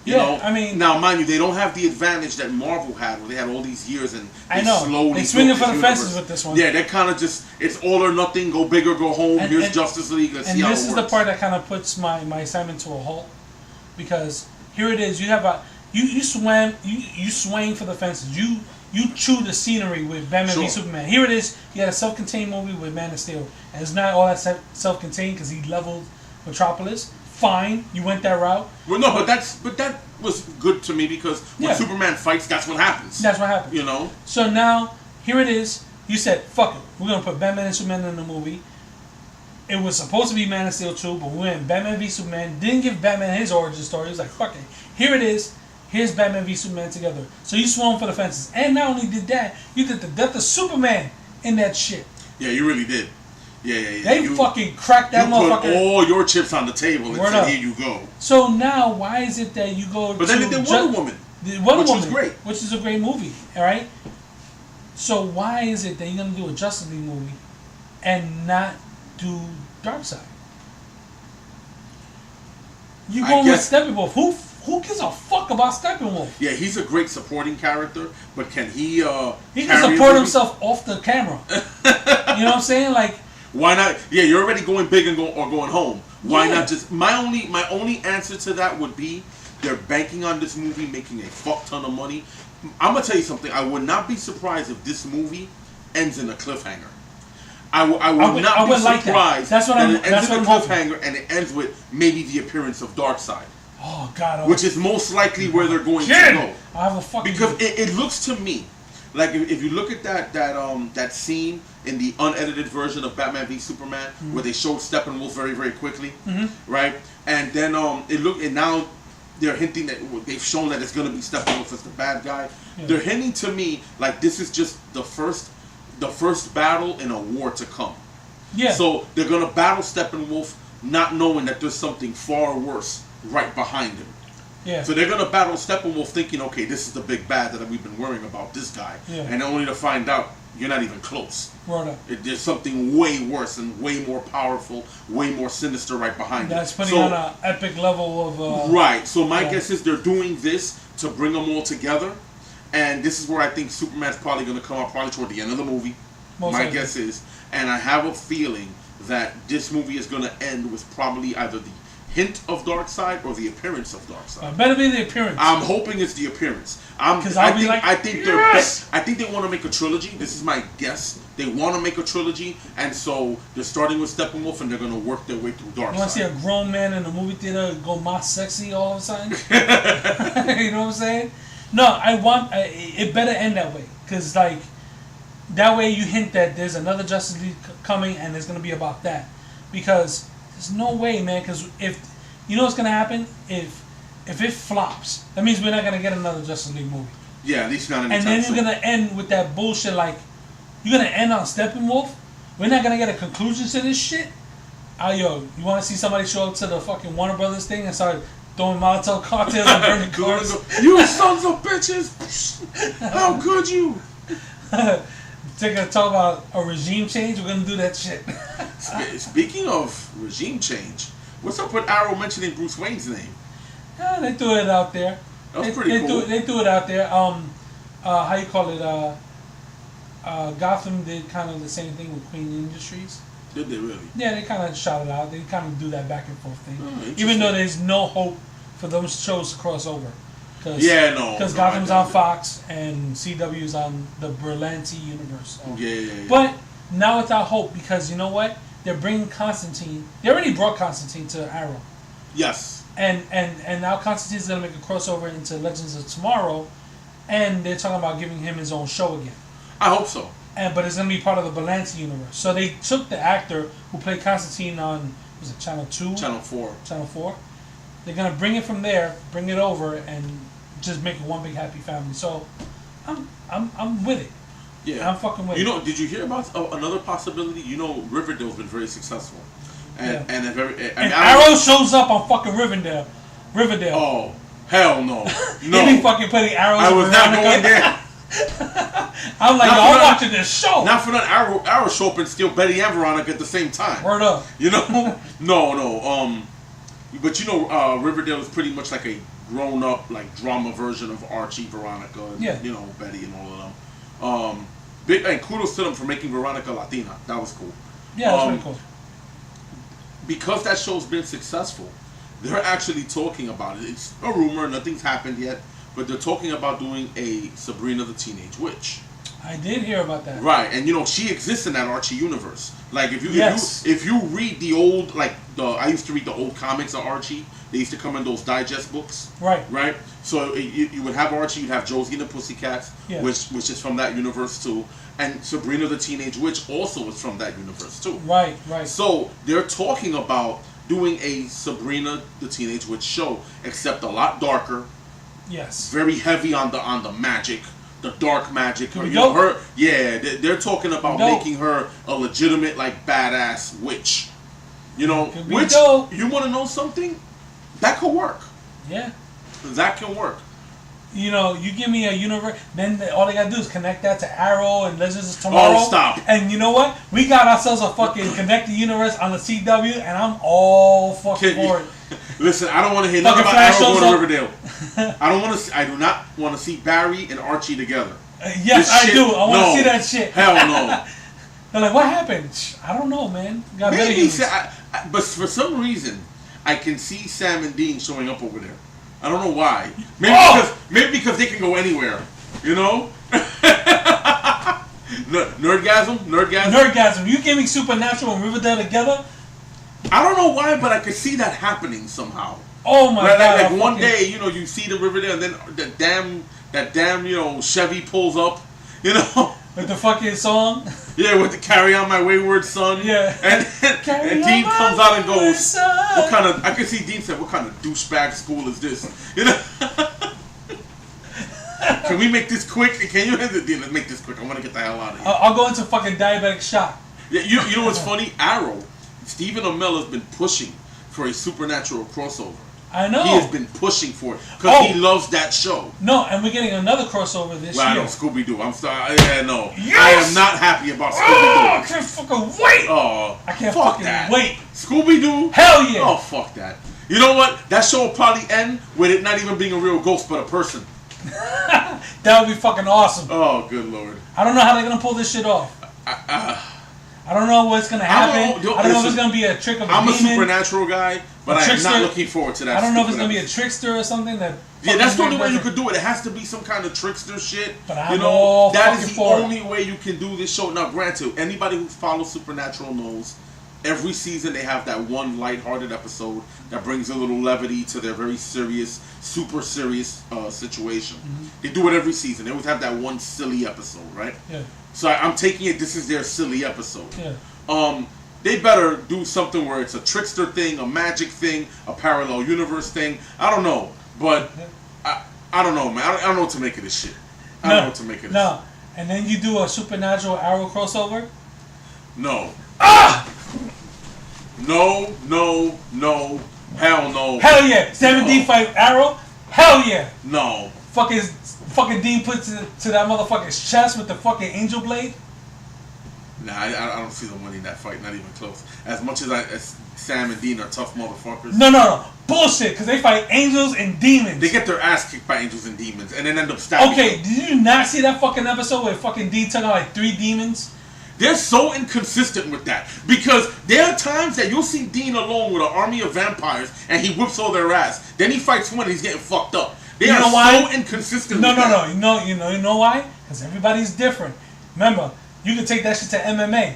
You know? I mean, now mind you, they don't have the advantage that Marvel had, where they had all these years and I know slowly they swinging for the universe. fences with this one. Yeah, they're kind of just it's all or nothing. Go big or go home. Here's Justice League. Let's see how it works. And this is the part that kind of puts my assignment to a halt, because here it is. You have you swing for the fences. You chew the scenery with Batman v Superman. Here it is. You had a self-contained movie with Man of Steel, and it's not all that self-contained because he leveled Metropolis. Fine, you went that route. Well, no, but that was good to me because when Superman fights, that's what happens. That's what happens. You know. So now here it is. You said, "Fuck it, we're gonna put Batman and Superman in the movie." It was supposed to be Man of Steel 2, but we went Batman v Superman. Didn't give Batman his origin story. He was like, "Fuck it, here it is. Here's Batman v Superman together." So you swung for the fences, and not only did that, you did the death of Superman in that shit. Yeah, you really did. Yeah. They fucking cracked that motherfucker. You put all your chips on the table and said, "Here you go." So now, why is it that you go? But then they did Wonder Woman, which was great, which is a great movie. All right. So why is it that you're gonna do a Justice League movie and not do Darkseid? You going with Steppenwolf? Who gives a fuck about Steppenwolf? Yeah, he's a great supporting character, but can he? He can support himself off the camera. You know what I'm saying? Like, why not? Yeah, you're already going big and going home. Why not just? My only answer to that would be they're banking on this movie making a fuck ton of money. I'm gonna tell you something. I would not be surprised if this movie ends in a cliffhanger. I would not be surprised that it ends in a cliffhanger and it ends with maybe the appearance of Darkseid. Oh God! Which is most likely where they're going to go. I have a fucking because it looks to me like if you look at that scene in the unedited version of Batman v Superman where they showed Steppenwolf very very quickly, right? And then and now they're hinting that they've shown that it's going to be Steppenwolf as the bad guy. Yeah. They're hinting to me like this is just the first battle in a war to come. Yeah. So they're going to battle Steppenwolf not knowing that there's something far worse right behind him. Yeah. So they're going to battle Steppenwolf thinking, okay, this is the big bad that we've been worrying about, this guy. Yeah. And only to find out you're not even close. Right. There's something way worse and way more powerful, way more sinister right behind him. That's putting on an epic level of... right. So my guess is they're doing this to bring them all together. And this is where I think Superman's probably going to come out probably toward the end of the movie. My guess is. And I have a feeling that this movie is going to end with probably either the hint of Darkseid or the appearance of Darkseid. Better be the appearance. I'm hoping it's the appearance. I think they want to make a trilogy. This is my guess. They want to make a trilogy, and so they're starting with Steppenwolf, and they're going to work their way through Darkseid. You want to see a grown man in the movie theater go más sexy all of a sudden? You know what I'm saying? No, it better end that way, because like that way you hint that there's another Justice League coming, and it's going to be about that, because. There's no way, man, because if you know what's gonna happen if it flops, that means we're not gonna get another Justice League movie. Yeah, at least not anytime soon. And then soon. you're gonna end with that bullshit like you're gonna end on Steppenwolf. We're not gonna get a conclusion to this shit. You want to see somebody show up to the fucking Warner Brothers thing and start throwing Molotov cocktails and burning cars? You sons of bitches! How could you? They're gonna talk about a regime change. We're gonna do that shit. Speaking of regime change, what's up with Arrow mentioning Bruce Wayne's name? Yeah, they threw it out there. That was pretty cool. They threw it out there. How you call it? Gotham did kind of the same thing with Queen Industries. Did they really? Yeah, they kind of shot it out. They kind of do that back and forth thing. Even though there's no hope for those shows to cross over. Because Gotham's on Fox and CW's on the Berlanti universe. So. Yeah. But now without hope, because you know what? They're bringing Constantine. They already brought Constantine to Arrow. Yes. And now Constantine's going to make a crossover into Legends of Tomorrow, and they're talking about giving him his own show again. I hope so. But it's going to be part of the Berlanti universe. So they took the actor who played Constantine on, was it Channel 2? Channel 4. Channel 4. They're going to bring it from there, bring it over, and just make it one big happy family. So I'm with it. Yeah. I'm fucking with it. You know, did you hear about another possibility? You know, Riverdale's been very successful. And Arrow shows up on fucking Riverdale. Oh, hell no. No. He be fucking putting arrows I was not going there. I'm like, yo, I'm watching this show. Not for nothing, Arrow show up and steal Betty and Veronica at the same time. Word up. You know? No. But you know, Riverdale is pretty much like a grown-up, like, drama version of Archie, Veronica, and, you know, Betty and all of them. Big and kudos to them for making Veronica Latina. That was cool. Yeah, that's pretty cool. Because that show's been successful, they're actually talking about it. It's a rumor, nothing's happened yet, but they're talking about doing a Sabrina the Teenage Witch. I did hear about that. Right, and you know she exists in that Archie universe. Like if you read the old I used to read the old comics of Archie. They used to come in those digest books. Right. Right. So you would have Archie, you'd have Josie and the Pussycats, which is from that universe too, and Sabrina the Teenage Witch also is from that universe too. Right. So they're talking about doing a Sabrina the Teenage Witch show, except a lot darker. Yes. Very heavy on the magic. The dark magic. They're talking about making her a legitimate, like, badass witch. You know, which, you want to know something? That could work. Yeah. That can work. You know, you give me a universe, then all they gotta do is connect that to Arrow and Legends of Tomorrow. Oh, stop. And you know what? We got ourselves a fucking connected universe on the CW, and I'm all fucking for it. Listen, I don't want to hear nothing about Arrow going to Riverdale. I do not want to see Barry and Archie together. Yes, I do. I want to see that shit. Hell no. They're like, what happened? I don't know, man. Got maybe, but for some reason, I can see Sam and Dean showing up over there. I don't know why. Maybe because they can go anywhere. You know? Nerdgasm. You giving Supernatural and Riverdale together? I don't know why, but I could see that happening somehow. Oh my god! Like one day, you know, you see the Riverdale, and then that damn, you know, Chevy pulls up, you know, with the fucking song. Yeah, with the "Carry On My Wayward Son." Yeah, and Dean comes out and goes, "What kind of?" I can see Dean said, "What kind of douchebag school is this?" You know. Can we make this quick? Can you, Dean? Let's make this quick. I want to get the hell out of here. I'll go into fucking diabetic shock. Yeah, you know what's funny? Arrow, Stephen Amell has been pushing for a Supernatural crossover. I know. He has been pushing for it because he loves that show. No, and we're getting another crossover this year. I know, Scooby-Doo. I'm sorry. Yeah, no. Yes! I am not happy about Scooby-Doo. Oh, I can't fucking wait. Oh, I can't fucking wait. Scooby-Doo? Hell yeah. Oh, fuck that. You know what? That show will probably end with it not even being a real ghost, but a person. That would be fucking awesome. Oh, good lord. I don't know how they're going to pull this shit off. I don't know what's going to happen. I don't know if it's going to be a trick of a demon. I'm a Supernatural guy, but I am not looking forward to that. I don't know if it's going to be a trickster or something. Yeah, that's the only way you could do it. It has to be some kind of trickster shit. But that is the only way you can do this show. Now, granted, anybody who follows Supernatural knows every season they have that one lighthearted episode that brings a little levity to their very serious, super serious situation. Mm-hmm. They do it every season. They always have that one silly episode, right? Yeah. So I'm taking it this is their silly episode. Yeah. They better do something where it's a trickster thing, a magic thing, a parallel universe thing. I don't know, but I don't know, man. I don't know what to make of this shit. I don't know what to make of this. No, and then you do a Supernatural Arrow crossover. No. Ah! No. Hell no. Hell yeah. 7D fight Arrow. Hell yeah. No. Fucking Dean puts it to that motherfucker's chest with the fucking angel blade. Nah, I don't see them winning that fight. Not even close. As much as Sam and Dean are tough motherfuckers. No. Bullshit. Because they fight angels and demons. They get their ass kicked by angels and demons and then end up stabbing them. Did you not see that fucking episode where fucking Dean took out like 3 demons? They're so inconsistent with that. Because there are times that you'll see Dean alone with an army of vampires and he whips all their ass. Then he fights one and he's getting fucked up. They are so inconsistent with that. You know why? Because everybody's different. Remember, you can take that shit to MMA.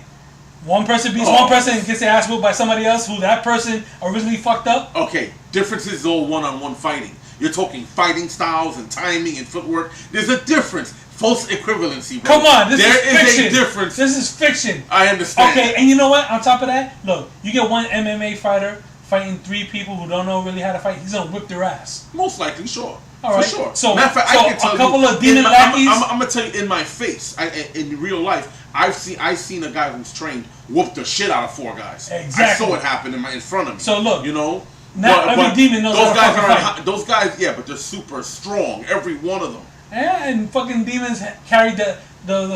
One person beats one person and gets their ass whooped by somebody else who that person originally fucked up. Okay, difference is all one-on-one fighting. You're talking fighting styles and timing and footwork. There's a difference. False equivalency, bro. Come on, this is fiction. There is a difference. This is fiction. I understand. Okay, and you know what? On top of that, look, you get one MMA fighter fighting 3 people who don't know really how to fight. He's gonna whip their ass. Most likely, sure. All right. For sure. So, matter of fact, so I can tell a couple you, of demon lackeys. I'm gonna tell you in my face. In real life, I've seen a guy who's trained whoop the shit out of 4 guys. Exactly. I saw it happen in front of me. So look, you know, not every demon knows those how to guys fucking are fight. those guys. Yeah, but they're super strong. Every one of them. Yeah, and fucking demons carried the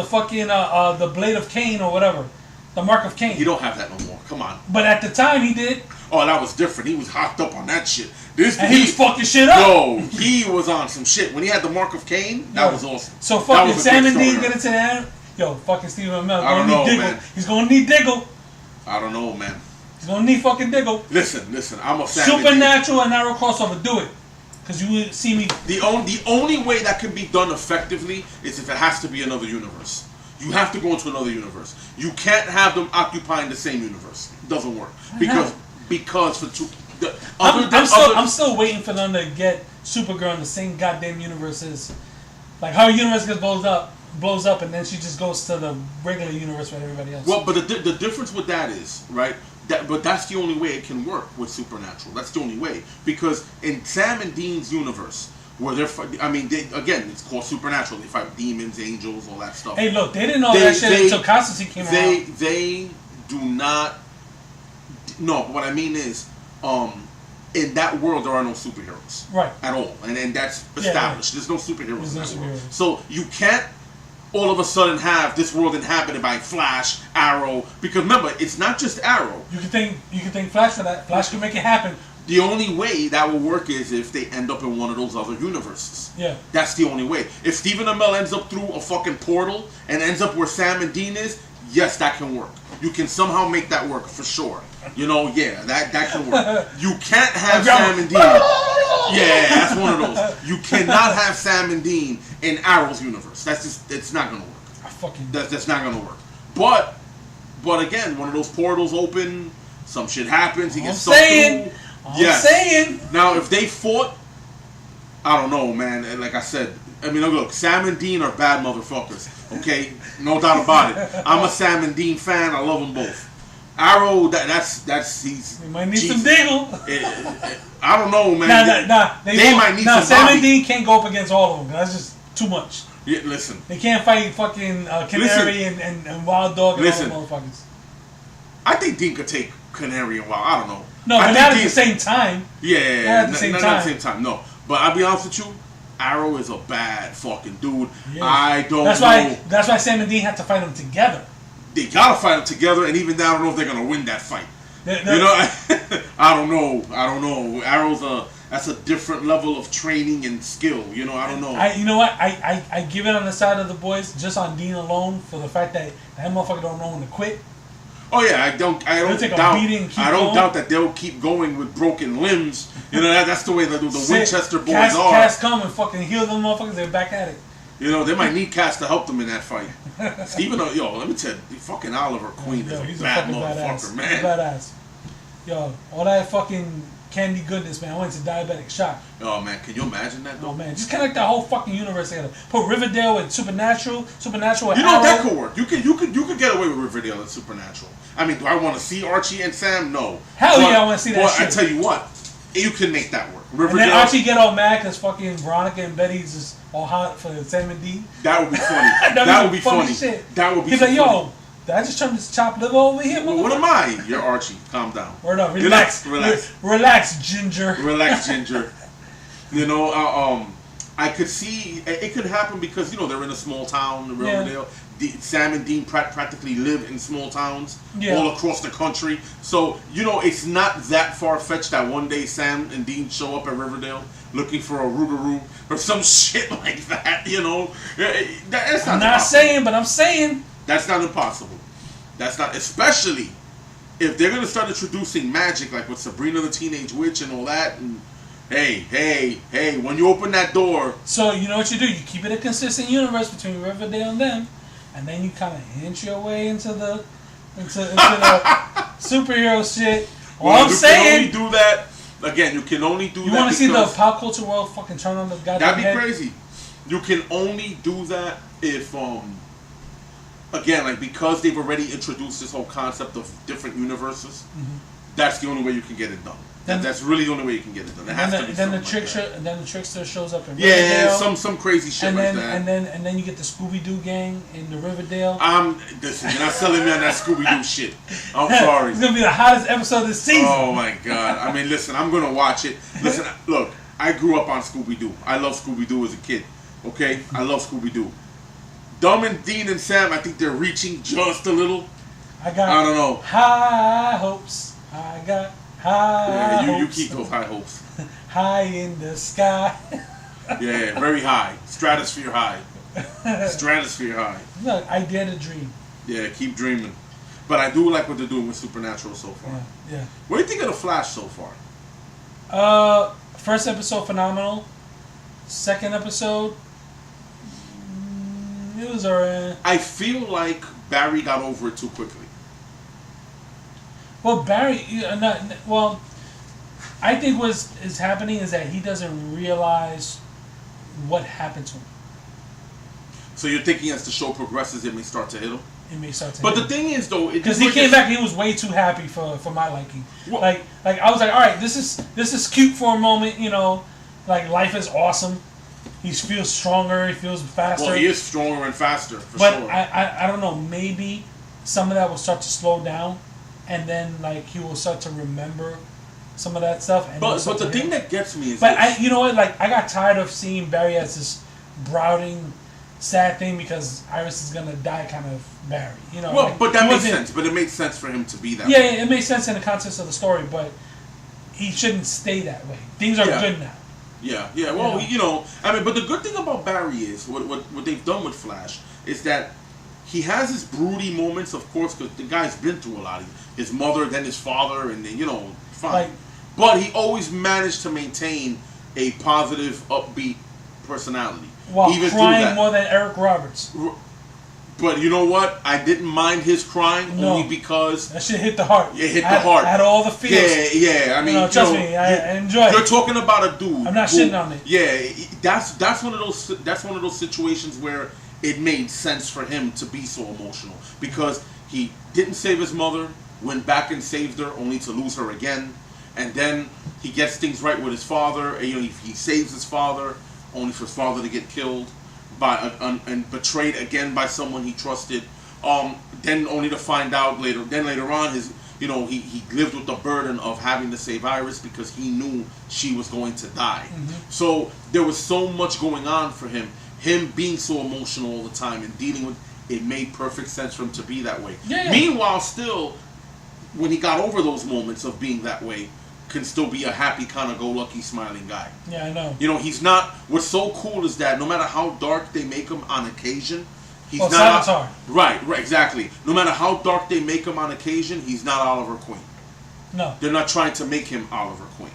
fucking the blade of Cain or whatever, the mark of Cain. He don't have that no more. Come on. But at the time he did. Oh, that was different. He was hopped up on that shit. He was fucking shit up. Yo, he was on some shit. When he had the mark of Cain, that was awesome. So fucking Sam and Dean get into that. Yo, fucking Stephen Amell. I don't know, man. He's gonna need Diggle. I don't know, man. He's gonna need fucking Diggle. Listen. I'm a Sam Supernatural and Arrow crossover. Do it. Because you would see me. The only way that can be done effectively is if it has to be another universe. You have to go into another universe. You can't have them occupying the same universe. It doesn't work. Because for two... I'm still waiting for them to get Supergirl in the same goddamn universe as... Like, her universe gets blows up, and then she just goes to the regular universe with everybody else. Well, but the difference with that is, right... But that's the only way it can work with Supernatural. That's the only way. Because in Sam and Dean's universe, where again, it's called Supernatural. They fight demons, angels, all that stuff. Hey, look, they didn't know that shit until Constantine came around. They do not... No, but what I mean is, in that world, there are no superheroes. Right. At all. And that's established. There's no superheroes in that world. So you can't all of a sudden have this world inhabited by Flash, Arrow, because remember, it's not just Arrow. You can thank Flash for that. Flash can make it happen. The only way that will work is if they end up in one of those other universes. Yeah. That's the only way. If Stephen Amell ends up through a fucking portal and ends up where Sam and Dean is, yes, that can work. You can somehow make that work for sure. You know, yeah, that can work. You can't have Sam and Dean. Yeah, that's one of those. You cannot have Sam and Dean in Arrow's universe. It's not gonna work. That's not gonna work. But again, one of those portals open, some shit happens, he gets sucked through. I'm saying. Now, if they fought, I don't know, man. And like I said, I mean, look, Sam and Dean are bad motherfuckers. Okay, no doubt about it. I'm a Sam and Dean fan. I love them both. Arrow, that's he's. We might need some Diggle. I don't know, man. They might need some. Sam and Dean can't go up against all of them. That's just too much. Yeah, listen. They can't fight fucking Canary and Wild Dog and all the motherfuckers. I think Dean could take Canary and Wild. I don't know. No, but not at the same time. Yeah, not at the same time. No, but I'll be honest with you. Arrow is a bad fucking dude. Yeah. I don't know. That's why Sam and Dean have to fight them together. They gotta fight them together, and even now I don't know if they're gonna win that fight. You know, I don't know. Arrow's that's a different level of training and skill. You know, I don't know. You know what? I give it on the side of the boys just on Dean alone for the fact that motherfucker don't know when to quit. Oh yeah, I don't doubt that they'll keep going with broken limbs. You know, that's the way the Winchester boys are. Cass come and fucking heal them motherfuckers. They're back at it. You know, they might need Cass to help them in that fight. Even though, let me tell you, fucking Oliver Queen is a bad motherfucker, man. He's a badass. Yo, all that fucking candy goodness, man. I went to diabetic shock. Oh man, can you imagine that though? Oh man, just connect the whole fucking universe together. Put Riverdale with Supernatural with You know Arrow. that could work. You could get away with Riverdale and Supernatural. I mean, do I want to see Archie and Sam? No. Hell yeah, I want to see that shit. I tell you what, you can make that work. Riverdale. And then Archie get all mad because fucking Veronica and Betty's just all hot for Sam and Dean. That would be funny. that would be funny. Shit. That would be. He's like, yo, did I just turn this chopped liver over here? Well, what am I? You're Archie. Calm down. Word up. Relax. Relax, Ginger. Relax, Ginger. You know, I could see it could happen because they're in a small town, Riverdale. Yeah. Sam and Dean practically live in small towns all across the country. So it's not that far fetched that one day Sam and Dean show up at Riverdale looking for a Rougarou or some shit like that. That's not. I'm not saying, but I'm saying that's not impossible. That's not, especially if they're gonna start introducing magic like with Sabrina the Teenage Witch and all that. And hey, when you open that door. So you know what you do? You keep it a consistent universe between Riverdale and them, and then you kind of inch your way into the superhero shit. I'm saying you can only do that. Again, you can only do that. You want to see the pop culture world fucking turn on the goddamn That'd be head? crazy. You can only do that if again, like, because they've already introduced this whole concept of different universes. Mm-hmm. That's the only way you can get it done. That's really the only way you can get it done. Then the trickster shows up in Riverdale. some crazy shit like that. And then you get the Scooby Doo gang in the Riverdale. Listen, you're not selling me on that Scooby Doo shit. I'm sorry. It's gonna be the hottest episode this season. Oh my god! I mean, listen, I'm gonna watch it. Listen, look, I grew up on Scooby Doo. I love Scooby Doo as a kid. Okay, I love Scooby Doo. Dumb and Dean and Sam, I think they're reaching just a little. I don't know. High hopes. I got high hopes. You keep those high hopes. High in the sky. Yeah, very high. Stratosphere high. Stratosphere high. Look, I dare to dream. Yeah, keep dreaming. But I do like what they're doing with Supernatural so far. Yeah. What do you think of The Flash so far? First episode, phenomenal. Second episode, it was alright. I feel like Barry got over it too quickly. Well, I think what is happening is that he doesn't realize what happened to him. So you're thinking as the show progresses, it may start to hit him? It may start to hit him. But the thing is, though... Because he came back, he was way too happy for my liking. Well, like I was like, all right, this is cute for a moment, you know. Like, life is awesome. He feels stronger, he feels faster. Well, he is stronger and faster, for sure. But I don't know, maybe some of that will start to slow down, and then, like, he will start to remember some of that stuff. And but the thing that gets me is... But you know what, like, I got tired of seeing Barry as this brooding, sad thing because Iris is gonna die kind of Barry. You know, well, like, but that makes sense. But it makes sense for him to be that way. Yeah, it makes sense in the context of the story, but he shouldn't stay that way. Things are good now. Yeah. Well, you know, I mean, but the good thing about Barry is what they've done with Flash is that he has his broody moments, of course, because the guy's been through a lot. His mother, then his father, and then, you know, fine. But he always managed to maintain a positive, upbeat personality. While even crying more than Eric Roberts. But you know what? I didn't mind his crying only because... That shit hit the heart. It hit the heart. I had all the feels. Yeah. I mean, trust me, I enjoy it. You're talking about a dude. I'm not shitting on it. Yeah, that's one of those situations where it made sense for him to be so emotional because he didn't save his mother, went back and saved her, only to lose her again, and then he gets things right with his father. And, you know, he saves his father, only for his father to get killed. And betrayed again by someone he trusted. Then only to find out later on he lived with the burden of having to save Iris because he knew she was going to die. Mm-hmm. So there was so much going on for him. Him being so emotional all the time and dealing with it made perfect sense for him to be that way. Yeah. Meanwhile, still, when he got over those moments of being that way, can still be a happy, kind of go-lucky, smiling guy. Yeah, I know. You know, he's not... What's so cool is that no matter how dark they make him on occasion, he's not... Savitar. Right, exactly. No matter how dark they make him on occasion, he's not Oliver Queen. No. They're not trying to make him Oliver Queen,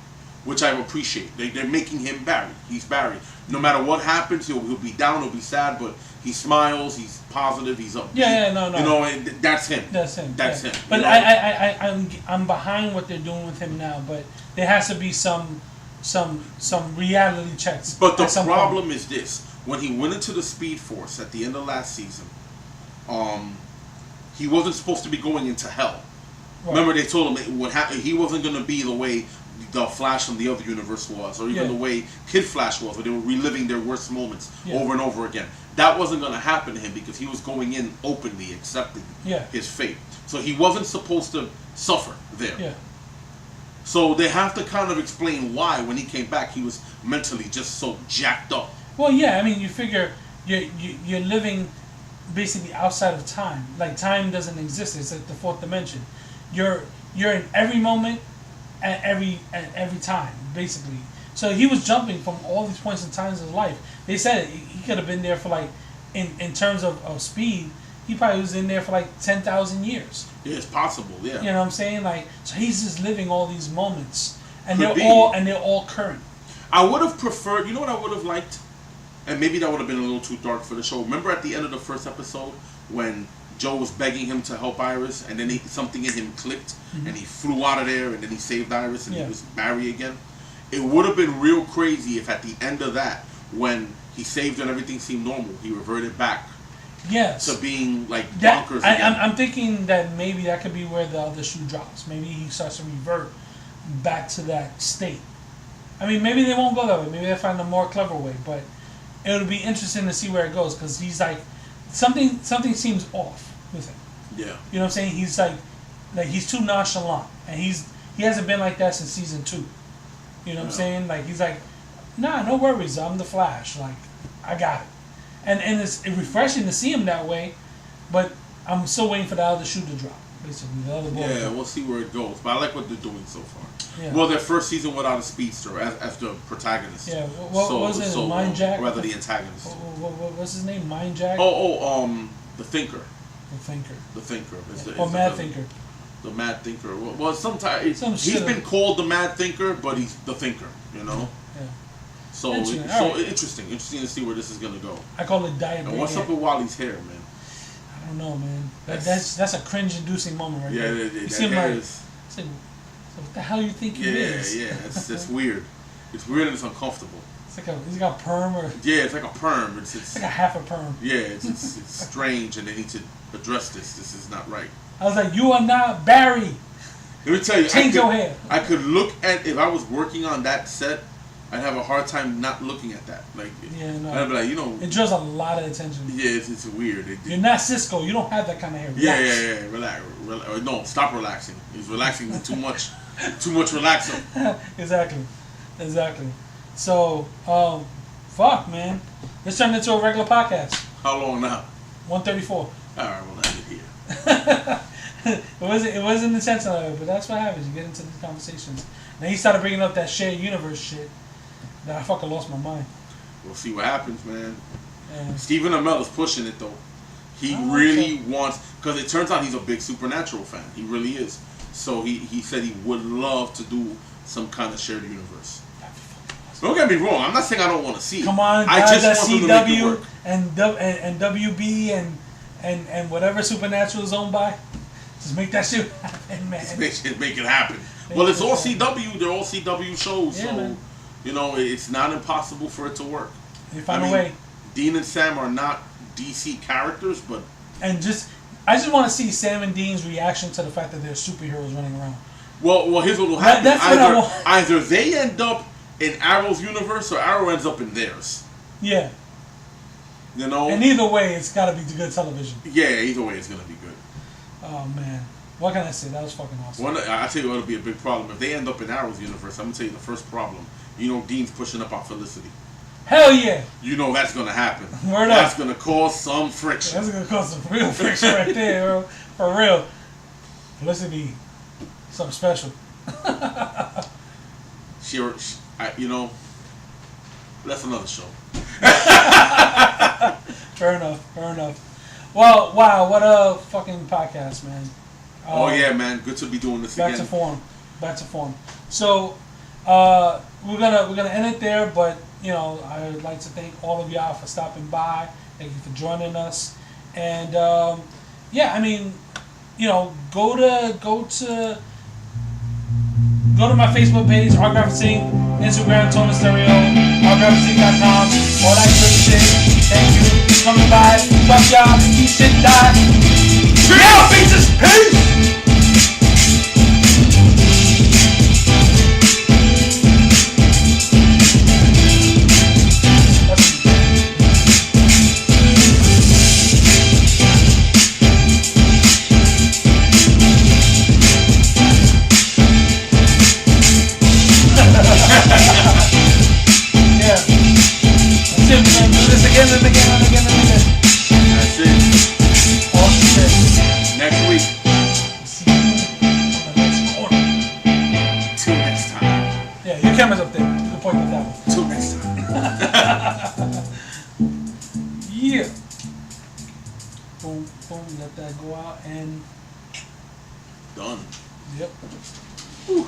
which I appreciate. They're making him Barry. He's Barry. No matter what happens, he'll be down, he'll be sad, but he smiles, he's positive, he's upbeat. No. You know, and that's him. That's him. Him. But I'm behind what they're doing with him now. But there has to be some reality checks. But the problem is this: when he went into the Speed Force at the end of last season, he wasn't supposed to be going into hell. Right. Remember, they told him what happened. He wasn't going to be the way the Flash from the other universe was, or even the way Kid Flash was, where they were reliving their worst moments over and over again. That wasn't going to happen to him because he was going in openly accepting his fate. So he wasn't supposed to suffer there. Yeah. So they have to kind of explain why, when he came back, he was mentally just so jacked up. Well, yeah, I mean, you figure you're living basically outside of time. Like, time doesn't exist. It's like the fourth dimension. You're in every moment at every time, basically. So he was jumping from all these points in times of his life. They said he could have been there for, like, in terms of speed, he probably was in there for like 10,000 years. Yeah, it's possible. Yeah. You know what I'm saying? Like, so he's just living all these moments, and they're all current. I would have preferred. You know what I would have liked, and maybe that would have been a little too dark for the show. Remember at the end of the first episode when Joe was begging him to help Iris, and then something in him clicked, and he flew out of there, and then he saved Iris, and he was Barry again. It would have been real crazy if at the end of that, when he saved her and everything seemed normal, he reverted back. Yes. To being like bonkers again. I'm thinking that maybe that could be where the other shoe drops. Maybe he starts to revert back to that state. I mean, maybe they won't go that way. Maybe they'll find a more clever way. But it'll be interesting to see where it goes because he's like something seems off with him. Yeah. You know what I'm saying? He's like he's too nonchalant, and he hasn't been like that since season 2. You know what I'm saying? Like he's like, nah, no worries. I'm the Flash. Like I got it. And it's refreshing to see him that way, but I'm still waiting for the other shoe to drop. Basically, the other ball. Yeah, we'll see where it goes. But I like what they're doing so far. Yeah. Well, their first season without a speedster as the protagonist. Yeah. What was it? Mind Jack? Rather the antagonist. What's his name? Mind Jack? The Thinker. The Thinker. The Thinker. Mad Thinker. The Mad Thinker. Well, sometimes he's been called the Mad Thinker, but he's the Thinker. You know. Yeah. So interesting to see where this is gonna go. I call it diabetes. And what's up with Wally's hair, man? I don't know, man. That's a cringe-inducing moment right there. Yeah, you seem like, so what the hell you think you is? Yeah, it's weird. It's weird and it's uncomfortable. It's like he's got a perm or... Yeah, it's like a perm. It's like a half a perm. Yeah, it's strange and they need to address this. This is not right. I was like, you are not Barry. Let me tell you. Change your hair. I could look at, if I was working on that set, I'd have a hard time not looking at that. Like, yeah, no. I'd be like, you know... It draws a lot of attention. Yeah, it's weird. You're not Cisco. You don't have that kind of hair. Relax. Yeah. Relax. No, stop relaxing. He's relaxing too much. Too much relaxing. Exactly. So, fuck, man. Let's turn into a regular podcast. How long now? 134. All right, we'll end it here. It wasn't intentional, but that's what happens. You get into these conversations. Then he started bringing up that shared universe shit. That I fucking lost my mind. We'll see what happens, man. Yeah. Stephen Amell is pushing it though. He really wants, because it turns out he's a big Supernatural fan. He really is. So he said he would love to do some kind of shared universe. Don't get me wrong. I'm not saying I don't want to see it. Come on, I guys, just want them to make it work. and WB and whatever Supernatural is owned by. Just make that shit happen, man. Make it happen. Well, it's all CW. They're all CW shows, yeah, so man. You know it's not impossible for it to work. They find a way. Dean and Sam are not DC characters, but I just want to see Sam and Dean's reaction to the fact that they're superheroes running around. Well, here's what will happen. That's what I want. Either they end up in Arrow's universe or Arrow ends up in theirs. Yeah. You know. And either way, it's got to be good television. Yeah, either way, it's gonna be good. Oh man, what can I say? That was fucking awesome. I tell you what'll be a big problem if they end up in Arrow's universe. I'm gonna tell you the first problem. You know, Dean's pushing up on Felicity. Hell yeah! You know that's gonna happen. Word that's up. gonna cause some friction. That's gonna cause some real friction right there, bro. For real. Felicity, something special. You know, that's another show. Fair enough. Well, wow, what a fucking podcast, man. Oh yeah, man, good to be doing this back again. Back to form. So, we're gonna end it there, but you know, I would like to thank all of y'all for stopping by. Thank you for joining us, and yeah, I mean, you know, go to my Facebook page, Artgraphicing, Instagram, Tona Stereo, artgraphicing.com, all that good shit. Thank you for coming by. Fuck y'all. Eat shit, die. Yeah, bitches. Peace. Yeah. That's it, man. Do this again and again and again and again. That's it. Awesome shit. Next week. See you on the next corner. Till next time. Yeah, your camera's up there. You can point it that way. Till next time. Yeah. Boom, boom. Let that go out and... Done. Yep. Whew.